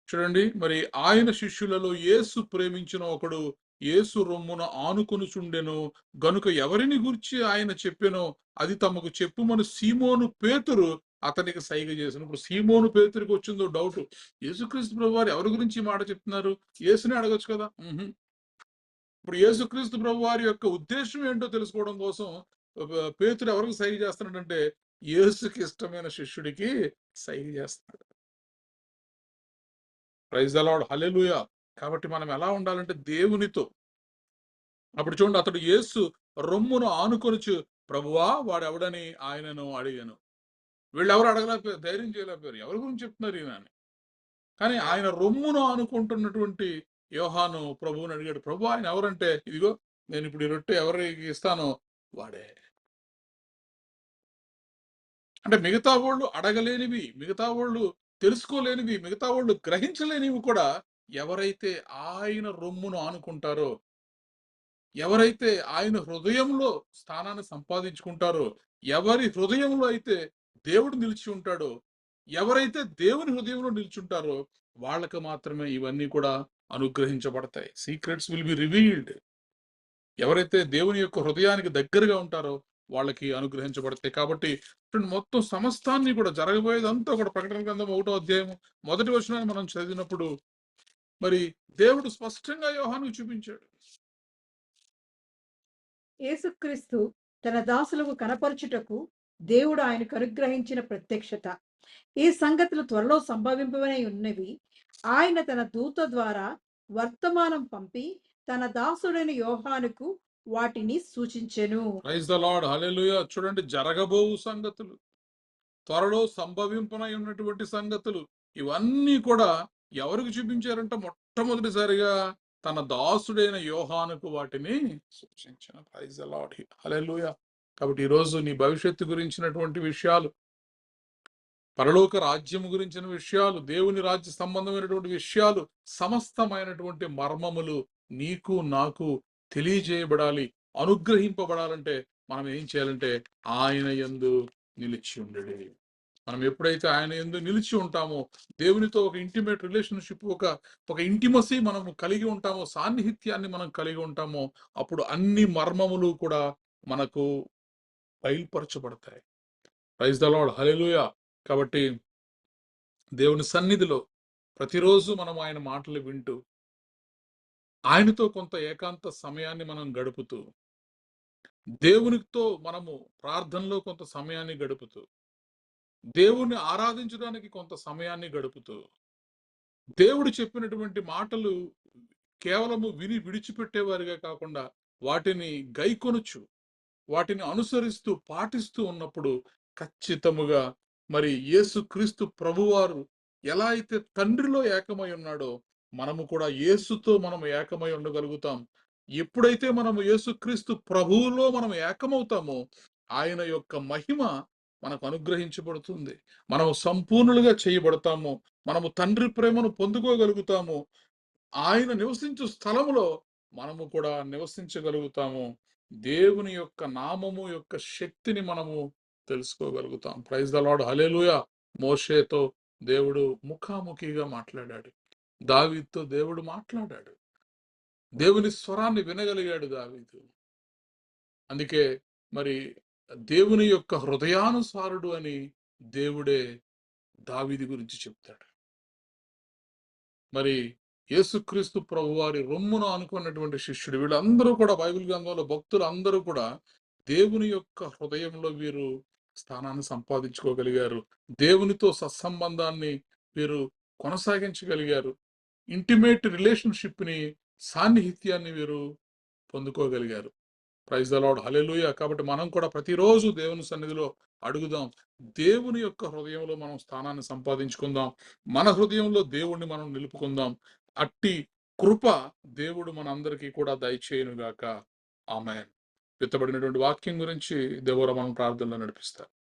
చూడండి, మరి ఆయన శిష్యులలో యేసు ప్రేమించిన ఒకడు యేసు రొమ్మున ఆనుకొనుచుండెను గనుక ఎవరిని గురించి ఆయన చెప్పెనో అది తమకు చెప్పుమని సీమోను పేతురు అతనికి సైగ చేసిన. ఇప్పుడు సీమోను పేతురికి వచ్చిందో డౌట్, యేసుక్రీస్తు ప్రభువారు ఎవరి గురించి ఈ మాట చెప్తున్నారు? యేసుని అడగొచ్చు కదా. ఇప్పుడు యేసుక్రీస్తు ప్రభువారి యొక్క ఉద్దేశం ఏంటో తెలుసుకోవడం కోసం పేతురు ఎవరికి సైగ చేస్తున్నాడంటే యేసుకి ఇష్టమైన శిష్యుడికి సైగ చేస్తున్నాడు. ప్రైజ్ ద లార్డ్, హల్లెలూయా. కాబట్టి మనం ఎలా ఉండాలంటే దేవునితో. అప్పుడు చూడండి, అతడు యేసు రొమ్మును ఆనుకొనుచు, ప్రభువా వాడెవడని ఆయనను అడిగాను. వీళ్ళు ఎవరు అడగలేకపోయారు, ధైర్యం చేయలేకపోయారు, ఎవరి గురించి చెప్తున్నారు ఈయన అని. కానీ ఆయన రొమ్మును ఆనుకుంటున్నటువంటి యోహాను ప్రభువుని అడిగాడు, ప్రభు ఆయన ఎవరంటే, ఇదిగో నేను ఇప్పుడు ఈ రొట్టె ఎవరికి ఇస్తానో వాడే. అంటే మిగతా వాళ్ళు అడగలేనివి, మిగతా వాళ్ళు తెలుసుకోలేనివి, మిగతా వాళ్ళు గ్రహించలేనివి కూడా ఎవరైతే ఆయన రొమ్మును ఆనుకుంటారో, ఎవరైతే ఆయన హృదయంలో స్థానాన్ని సంపాదించుకుంటారో, ఎవరి హృదయంలో అయితే దేవుడు నిలిచి ఉంటాడో, ఎవరైతే దేవుని హృదయంలో నిల్చుంటారో వాళ్ళకి మాత్రమే ఇవన్నీ కూడా అనుగ్రహించబడతాయి. Secrets will be revealed. ఎవరైతే దేవుని యొక్క హృదయానికి దగ్గరగా ఉంటారో వాళ్ళకి అనుగ్రహించబడతాయి. కాబట్టి మొత్తం సమస్తాన్ని కూడా జరగబోయేదంతా కూడా ప్రకటన గ్రంథం 1వ అధ్యాయం 1వ వచనాన్ని మనం చదివినప్పుడు మరి దేవుడు స్పష్టంగా యోహానుకు చూపించాడు. యేసుక్రీస్తు తన దాసులకు కనపరచుటకు దేవుడు ఆయనకు అనుగ్రహించిన ప్రత్యక్షత. ఈ సంగతులు త్వరలో సంభవింపవనే ఉన్నవి. ఆయన తన దూత ద్వారా వర్తమానం పంపి తన దాసుడైన యోహానుకు వాటిని సూచించెను. Praise the lord, hallelujah. చూడండి, జరగబోవు సంగతులు, త్వరలో సంభవింపనై ఉన్నటువంటి సంగతులు, ఇవన్నీ కూడా ఎవరికి చూపించారంట? మొట్టమొదటిసారిగా తన దాసుడైన యోహానుకు వాటిని సూచించిన. ప్రైజ్ ద లార్డ్, హల్లెలూయా. కాబట్టి ఈరోజు నీ భవిష్యత్తు గురించినటువంటి విషయాలు, పరలోక రాజ్యము గురించిన విషయాలు, దేవుని రాజ్య సంబంధమైనటువంటి విషయాలు, సమస్తమైనటువంటి మర్మములు నీకు నాకు తెలియజేయబడాలి, అనుగ్రహింపబడాలంటే మనం ఏం చేయాలంటే ఆయన యందు నిలిచి ఉండడి. మనం ఎప్పుడైతే ఆయన యందు నిలిచి ఉంటామో, దేవునితో ఒక ఇంటిమేట్ రిలేషన్షిప్, ఒక ఇంటిమసీ మనం కలిగి ఉంటామో, సాన్నిహిత్యాన్ని మనం కలిగి ఉంటామో, అప్పుడు అన్ని మర్మములు కూడా మనకు బయలుపరచబడతాయి. ప్రైజ్ ద లార్డ్, హల్లెలూయా. కాబట్టి దేవుని సన్నిధిలో ప్రతిరోజు మనం ఆయన మాటలు వింటూ, ఆయనతో కొంత ఏకాంత సమయాన్ని మనం గడుపుతూ, దేవునితో మనము ప్రార్థనలో కొంత సమయాన్ని గడుపుతూ, దేవుణ్ణి ఆరాధించడానికి కొంత సమయాన్ని గడుపుతూ, దేవుడు చెప్పినటువంటి మాటలు కేవలము విని విడిచిపెట్టేవారిగా కాకుండా వాటిని గైకొనొచ్చు, వాటిని అనుసరిస్తూ పాటిస్తూ ఉన్నప్పుడు ఖచ్చితముగా మరి యేసుక్రీస్తు ప్రభువారు ఎలా అయితే తండ్రిలో ఏకమై ఉన్నాడో మనము కూడా యేసుతో మనం ఏకమై ఉండగలుగుతాం. ఎప్పుడైతే మనము యేసుక్రీస్తు ప్రభువులో మనం ఏకమవుతామో ఆయన యొక్క మహిమ మనకు అనుగ్రహించబడుతుంది. మనము సంపూర్ణులుగా చేయబడతాము. మనము తండ్రి ప్రేమను పొందుకోగలుగుతాము. ఆయన నివసించు స్థలములో మనము కూడా నివసించగలుగుతాము. దేవుని యొక్క నామము యొక్క శక్తిని మనము తెలుసుకోగలుగుతాం. ప్రైజ్ ద లార్డ్, హల్లెలూయా. మోషేతో దేవుడు ముఖాముఖిగా మాట్లాడాడు, దావీదుతో దేవుడు మాట్లాడాడు, దేవుని స్వరాన్ని వినగలిగాడు దావీదు. అందుకే మరి దేవుని యొక్క హృదయానుసారుడు అని దేవుడే దావీదు గురించి చెప్తాడు. మరి యేసుక్రీస్తు ప్రభువారి రొమ్మును అనుకున్నటువంటి శిష్యుడు, వీళ్ళందరూ కూడా బైబిల్ గ్రంథంలో భక్తులు అందరూ కూడా దేవుని యొక్క హృదయంలో వీరు స్థానాన్ని సంపాదించుకోగలిగారు. దేవునితో సత్సంబంధాన్ని వీరు కొనసాగించగలిగారు. ఇంటిమేట్ రిలేషన్షిప్ ని, సాన్నిహిత్యాన్ని వీరు పొందుకోగలిగారు. ప్రైజ్ ద లార్డ్, హల్లెలూయా. కాబట్టి మనం కూడా ప్రతిరోజు దేవుని సన్నిధిలో అడుగుదాం, దేవుని యొక్క హృదయంలో మనం స్థానాన్ని సంపాదించుకుందాం, మన హృదయంలో దేవుణ్ణి మనం నిలుపుకుందాం. అట్టి కృప దేవుడు మనందరికీ కూడా దయచేయునుగాక. ఆమేన్. విత్తబడినటువంటి వాక్యం గురించి దేవుడు మనం ప్రార్థనలో నడిపిస్తారు.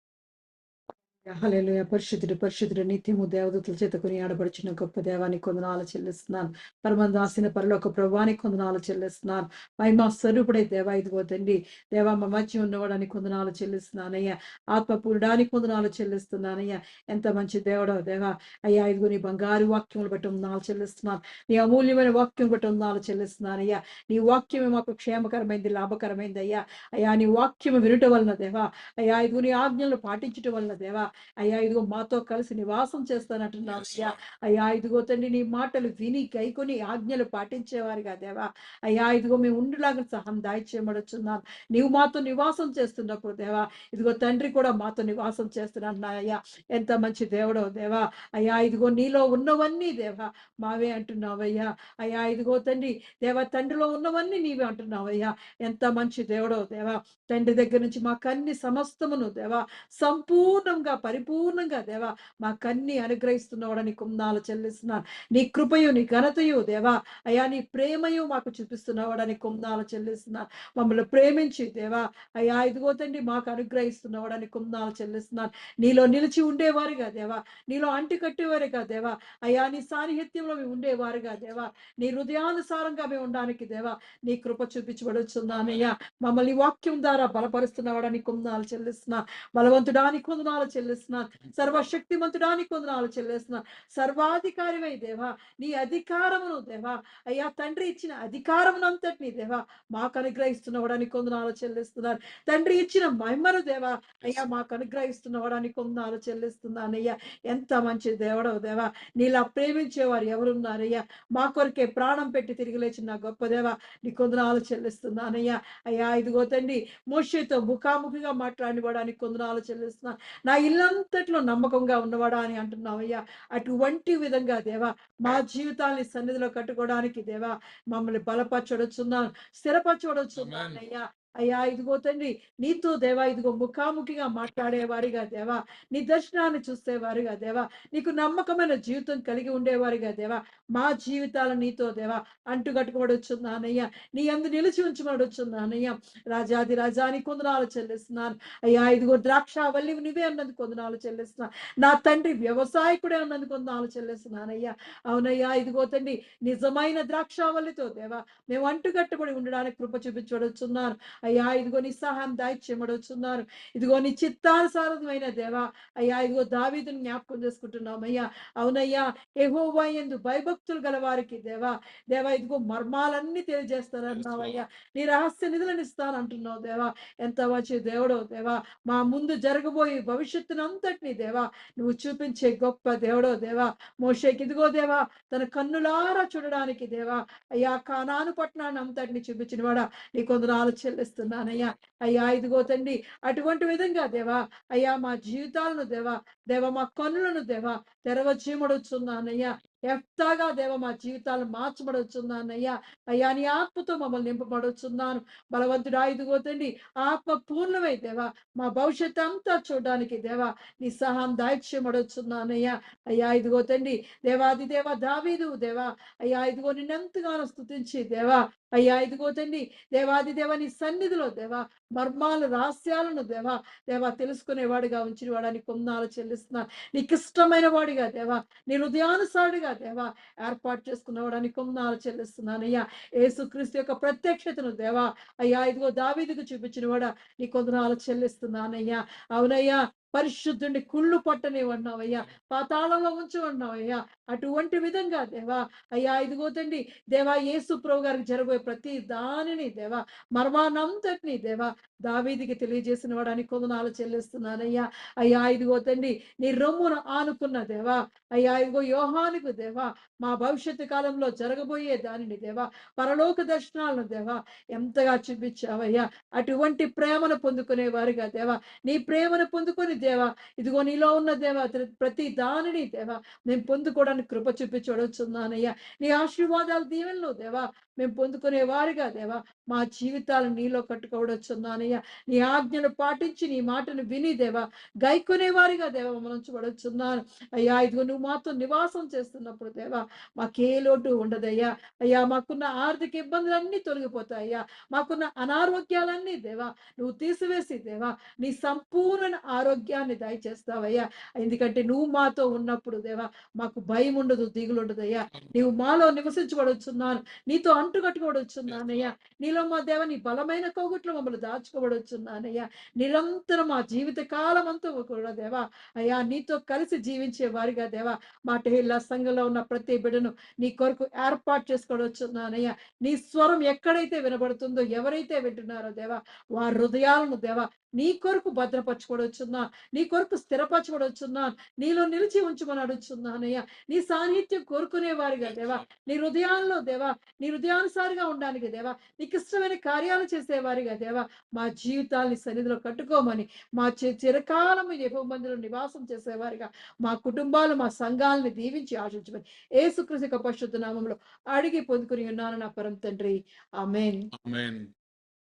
హల్లెలూయా. పరిశుద్ధుడు పరిశుద్ధుడు నిత్యము దేవదూతల చేత కొనియాడబడుచున్న గొప్ప దేవానికి వందనాలు చెల్లిస్తున్నాను. పరమందాసిన పరలోక ప్రభువానికి వందనాలు చెల్లిస్తున్నాను. మహిమా స్వరూపుడై దేవా, ఇదిగో తండ్రి దేవా, మా మధ్య ఉన్నవాడానికి వందనాలు చెల్లిస్తున్నానయ్యా. ఆత్మపూర్ణానికి వందనాలు చెల్లిస్తున్నానయ్యా. ఎంత మంచి దేవుడో దేవా అయ్యా. ఇదిగో నీ బంగారు వాక్యములు బట్టి వందనాలు చెల్లిస్తున్నాను. నీ అమూల్యమైన వాక్యం బట్టి వందనాలు చెల్లిస్తున్నానయ్యా. నీ వాక్యమే మాకు క్షేమకరమైంది, లాభకరమైంది అయ్యా. అయ్యా నీ వాక్యము వినటం వలన దేవా, అయ్యా ఇదిగో నీ ఆజ్ఞలను పాటించటం వలన దేవా, అయ్యా ఇదిగో మాతో కలిసి నివాసం చేస్తానంటున్నావు Yes, అయ్యా. Lord. అయ్యా ఇదిగో తండ్రి నీ మాటలు విని గైకొని ఆజ్ఞలు పాటించేవారుగా దేవా. అయ్యా ఇదిగో మేము ఉండులాగా సహం దాయిచేయమడుచున్నాను. నీవు మాతో నివాసం చేస్తున్నప్పుడు దేవా, ఇదిగో తండ్రి కూడా మాతో నివాసం చేస్తున్నాను అయ్యా. ఎంత మంచి దేవుడో దేవా. అయ్యా ఇదిగో నీలో ఉన్నవన్నీ దేవా మావే అంటున్నావయ్యా. అయ్యా ఇదిగో తండ్రి దేవా, తండ్రిలో ఉన్నవన్నీ నీవే అంటున్నావయ్యా. ఎంత మంచి దేవుడో దేవా. తండ్రి దగ్గర నుంచి మాకన్ని సమస్తమును దేవా సంపూర్ణంగా పరిపూర్ణంగా దేవా మాకన్ని అనుగ్రహిస్తున్నవాడని కుందాలు చెల్లిస్తున్నాను. నీ కృపయు నీ ఘనతయు దేవా, అయ్యా నీ ప్రేమయు మాకు చూపిస్తున్నవాడని కుందాలు చెల్లిస్తున్నాను. మమ్మల్ని ప్రేమించి దేవా, అయ్యా ఇదిగో తండ్రి మాకు అనుగ్రహిస్తున్నవాడని కుందాలు చెల్లిస్తున్నాను. నీలో నిలిచి ఉండేవారుగా దేవా, నీలో అంటి కట్టేవారుగా దేవా, అయ్యా నీ సాన్నిహిత్యంలో మేము ఉండేవారుగా దేవా, నీ హృదయానుసారంగా మేము ఉండడానికి దేవా నీ కృప చూపించబడుచున్నానయ్యా. మమ్మల్ని వాక్యం ద్వారా బలపరుస్తున్నవాడని కొందనాలు చెల్లిస్తున్నా. బలవంతుడానికి కొందనాలు చెల్లిస్తున్నా. సర్వశక్తిమంతుడానికి కొందనాలు చెల్లిస్తున్నా. సర్వాధికారివై దేవా, నీ అధికారమును దేవా, అయ్యా తండ్రి ఇచ్చిన అధికారమునంతటిని దేవా మాకు అనుగ్రహిస్తున్నవాడని కొందనాలు చెల్లిస్తున్నారు. తండ్రి ఇచ్చిన మహిమను దేవా అయ్యా మాకు అనుగ్రహిస్తున్నవాడని కొందనాలు చెల్లిస్తున్నానయ్యా. ఎంత మంచి దేవుడవు దేవా. నీలా ప్రేమించేవారు ఎవరున్నారయ్యా. మా కొరకే ప్రాణం పెట్టి తిరిగి లేచిన గొప్ప దేవా నీ కొందనాలు చెల్లిస్తున్నానయ్యా. అయ్యా ఇదిగో తండ్రి మోషేతో ముఖాముఖిగా మాట్లాడినవాడానికి కొందనాలు చెల్లిస్తున్నా. నా ఇల్లంతట్లో నమ్మకంగా ఉన్నవాడా అని అంటున్నావయ్యా. అటువంటి విధంగా దేవా మా జీవితాన్ని సన్నిధిలో కట్టుకోవడానికి దేవా మమ్మల్ని బలపరచొచ్చున్నాను, స్థిరపరచొచ్చున్నానయ్యా. అయ్యా ఇదిగో తండ్రి నీతో దేవా ఇదిగో ముఖాముఖిగా మాట్లాడేవారిగా దేవా, నీ దర్శనాన్ని చూసేవారుగా దేవా, నీకు నమ్మకమైన జీవితం కలిగి ఉండేవారుగా దేవా మా జీవితాలు నీతో దేవా అంటుకట్టుకోవడుచున్నానయ్యా. నీ అందు నిలిచి ఉంచమడుచున్నానయ్యా. రాజాది రాజాని కొందనాలు చెల్లిస్తున్నాను అయ్యా. ఇదిగో ద్రాక్షావల్లి నువ్వే అన్నది కొందనాలు చెల్లిస్తున్నాను. నా తండ్రి వ్యవసాయకుడే అన్నది కొందనాలు చెల్లిస్తున్నానయ్యా. అవునయ్యా ఇదిగో తండ్రి నిజమైన ద్రాక్షావల్లితో దేవా మేము అంటుకట్టుబడి ఉండడానికి కృప చూపించబడుచున్నాను అయ్యా. ఇదిగో నీ సహాయం దాయిచ్చేయబడుచున్నాను. ఇదిగో నీ చిత్తానుసారమైన దేవా అయ్యా ఇదిగో దావీదుని జ్ఞాపకం చేసుకుంటున్నామయ్యా. అవునయ్యా యెహోవా యందు భయభక్తులు గల వారికి దేవా దేవా ఇదిగో మర్మాలన్నీ తెలియజేస్తానన్నావయ్యా. నీ రహస్య నిధులను ఇస్తానంటున్నావు దేవా. ఎంత మంచి దేవుడో దేవా. మా ముందు జరగబోయే భవిష్యత్తును అంతటిని దేవా నువ్వు చూపించే గొప్ప దేవుడో దేవా. మోషేకి ఇదిగో దేవా తన కన్నులారా చూడడానికి దేవా అయ్యా కానాను పట్టణాన్ని అంతటిని చూపించిన వాడా నీ కొందనాలు చెల్లిస్తున్నానయ్యా. అయ్యా ఇదిగో తండ్రి అటువంటి విధంగా దేవా అయ్యా మా జీవితాలను దేవా దేవా మా కన్నులను దేవా తెరవచేయమడుచున్నానయ్యా. ఎఫ్తాగా దేవ మా జీవితాలు మార్చబడుచున్నానయ్యా. అయ్యా నీ ఆత్మతో మమ్మల్ని నింపబడుచున్నాను. బలవంతుడా ఇదిగో తండ్రి ఆత్మ పూర్ణమై దేవా మా భవిష్యత్తు అంతా చూడడానికి దేవా నీ సహాయం దాయిచ్యమడుచున్నానయ్యా. అయ్యా ఇదిగో తండ్రి దేవాది దేవ దావీదు దేవా అయ్యా ఇదిగో నిన్నెంతగానో స్తుతించి దేవా అయ్యా ఇదిగో తండ్రి దేవాది దేవ నీ సన్నిధిలో దేవా మర్మాలు రహస్యాలను దేవా దేవా తెలుసుకునేవాడిగా ఉంచిన వాడని కొందాలు చెల్లిస్తున్నా. నీకు ఇష్టమైన వాడిగా దేవా నీ హృదయానుసారిగా దేవా ఏర్పాటు చేసుకున్నవాడని కొందాలు చెల్లిస్తున్నానయ్యా. యేసుక్రీస్తు యొక్క ప్రత్యక్షతను దేవా అయ్యా ఇదిగో దావీదుకు చూపించిన వాడా నీ కొందనాలు చెల్లిస్తున్నానయ్యా. అవునయ్యా పరిశుద్ధుడిని కుళ్ళు పట్టనివన్నావయ్యా, పాతాళంలో ఉంచమన్నావయ్యా. అటువంటి విధంగా దేవా అయ్యా ఇదిగో తండ్రి దేవా యేసు ప్రభు గారికి జరగబోయే ప్రతి దానిని దేవా మర్మానంతటిని దేవా దావీదికి తెలియజేసిన వాడని కొందనాలు చెల్లిస్తున్నానయ్యా. అయ్యా ఇదిగో తండ్రి నీ రొమ్మును ఆనుకున్న దేవా అయ్యా ఇదిగో యోహానుకు దేవా మా భవిష్యత్తు కాలంలో జరగబోయే దానిని దేవా పరలోక దర్శనాలను దేవా ఎంతగా చూపించావయ్యా. అటువంటి ప్రేమను పొందుకునే వారిగా దేవా నీ ప్రేమను పొందుకొని దేవా ఇదిగో నీలో ఉన్న దేవా ప్రతి దానిని దేవా మేము పొందుకోవడానికి కృప చూపించవచ్చున్నానయ్యా. నీ ఆశీర్వాదాలు దీవెనలు దేవా మేము పొందుకునే వారిగా దేవా మా జీవితాలను నీలో కట్టుకోవచ్చున్నానయ్యా. నీ ఆజ్ఞను పాటించి నీ మాటను విని దేవా గైకొనే వారిగా దేవా మమ్మల్ని ఉంచబడుచున్నాను అయ్యా. ఇదిగో నువ్వు మాతో నివాసం చేస్తున్నప్పుడు దేవా మాకే లోటు ఉండదయ్యా. అయ్యా మాకున్న ఆర్థిక ఇబ్బందులన్నీ తొలగిపోతాయ్యా. మాకున్న అనారోగ్యాలన్నీ దేవా నువ్వు తీసివేసి దేవా నీ సంపూర్ణ ఆరోగ్యాన్ని దయచేస్తావయ్యా. ఎందుకంటే నువ్వు మాతో ఉన్నప్పుడు దేవా మాకు భయం ఉండదు, దిగులు ఉండదయ్యా. నీవు మాలో నివసించబడుచున్నాను, నీతో అంటుకట్టుకోబడుచున్నానయ్యా. నీలో మా దేవ నీ బలమైన కోగుట్లు మమ్మల్ని దాచుకోబడుచున్నానయ్యా. నిరంతరం మా జీవిత కాలం అంతా కూడా దేవా అయ్యా నీతో కలిసి జీవించే వారిగా దేవా మా టెహిల్లా సంఘంలో ఉన్న ప్రతి బిడ్డను నీ కొరకు ఏర్పాటు చేసుకోవచ్చున్నానయ్యా. నీ స్వరం ఎక్కడైతే వినబడుతుందో ఎవరైతే వింటున్నారో దేవా వారి హృదయాలను దేవా నీ కొరకు భద్రపరచుకోవచ్చున్నా. నీ కొరకు స్థిరపరచబడుచున్నాను, నీలో నిలిచి ఉంచమని అడుగుచున్నానయ్యా. నీ సాన్నిధ్యం కోరుకునే వారిగా దేవా, నీ హృదయాల్లో దేవా, నీ హృదయానుసారిగా ఉండడానికి దేవా, నీకు ఇష్టమైన కార్యాలు చేసేవారిగా దేవా, మా జీవితాల్ని సన్నిధిలో కట్టుకోమని, మా చిరకాలము యెహోవా మందిరంలో నివాసం చేసేవారిగా మా కుటుంబాలు, మా సంఘాలను దీవించి ఆశించమని యేసుక్రీస్తు యొక్క పరిశుద్ధ నామములో అడిగి పొందుకుని ఉన్నాను నా పరమ తండ్రి. ఆమేన్. ఆమేన్.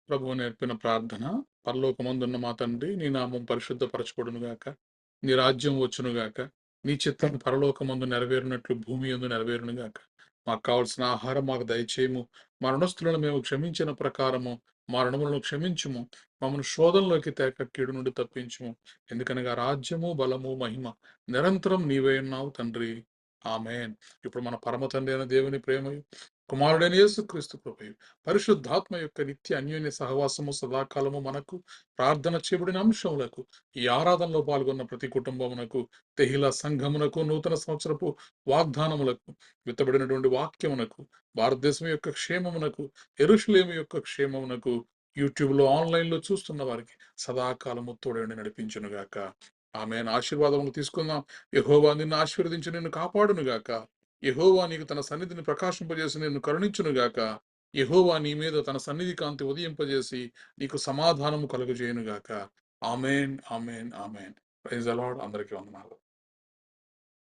ప్రభువు నేర్పిన ప్రార్థన. పరలోకమందున్న మా తండ్రి, నీ నామం పరిశుద్ధపరచబడును గాక, నీ రాజ్యం వచ్చును గాక, నీ చిత్తం పరలోకమందు నెరవేరినట్లు భూమి యందు నెరవేరును గాక. మాకు కావలసిన ఆహారం మాకు దయచేయము, మా రుణస్థులను మేము క్షమించిన ప్రకారము మా రుణములను క్షమించుము, మమ్మల్ని శోధనలోకి తేక కీడు నుండి తప్పించుము, ఎందుకనగా రాజ్యము బలము మహిమ నిరంతరం నీవే ఉన్నావు తండ్రి. ఆమేన్. ఇప్పుడు మన పరమ తండ్రి అయిన దేవుని ప్రేమయు, కుమారుడైన యేసుక్రీస్తు కృపయు, పరిశుద్ధాత్మ యొక్క నిత్య అన్యోన్య సహవాసము సదాకాలము మనకు, ప్రార్థన చేయబడిన అంశములకు, ఈ ఆరాధనలో పాల్గొన్న ప్రతి కుటుంబమునకు, తెహిలా సంఘమునకు, నూతన సంవత్సరపు వాగ్దానములకు, విత్తబడినటువంటి వాక్యమునకు, భారతదేశం యొక్క క్షేమమునకు, యెరూషలేము యొక్క క్షేమమునకు, యూట్యూబ్లో ఆన్లైన్లో చూస్తున్న వారికి సదాకాలము తోడేండి నడిపించునుగాక. ఆమేన్. ఆశీర్వాదములు తీసుకుందాం. యెహోవా నిన్ను ఆశీర్వదించి నిన్ను కాపాడునుగాక. యెహోవా నీకు తన సన్నిధిని ప్రకాశింపజేసి నిన్ను కరుణించునుగాక. యెహోవా నీ మీద తన సన్నిధి కాంతి ఉదయింపజేసి నీకు సమాధానము కలుగజేయునుగాక. Amen, amen, amen. Praise the lord. అందరికీ వందనాలు.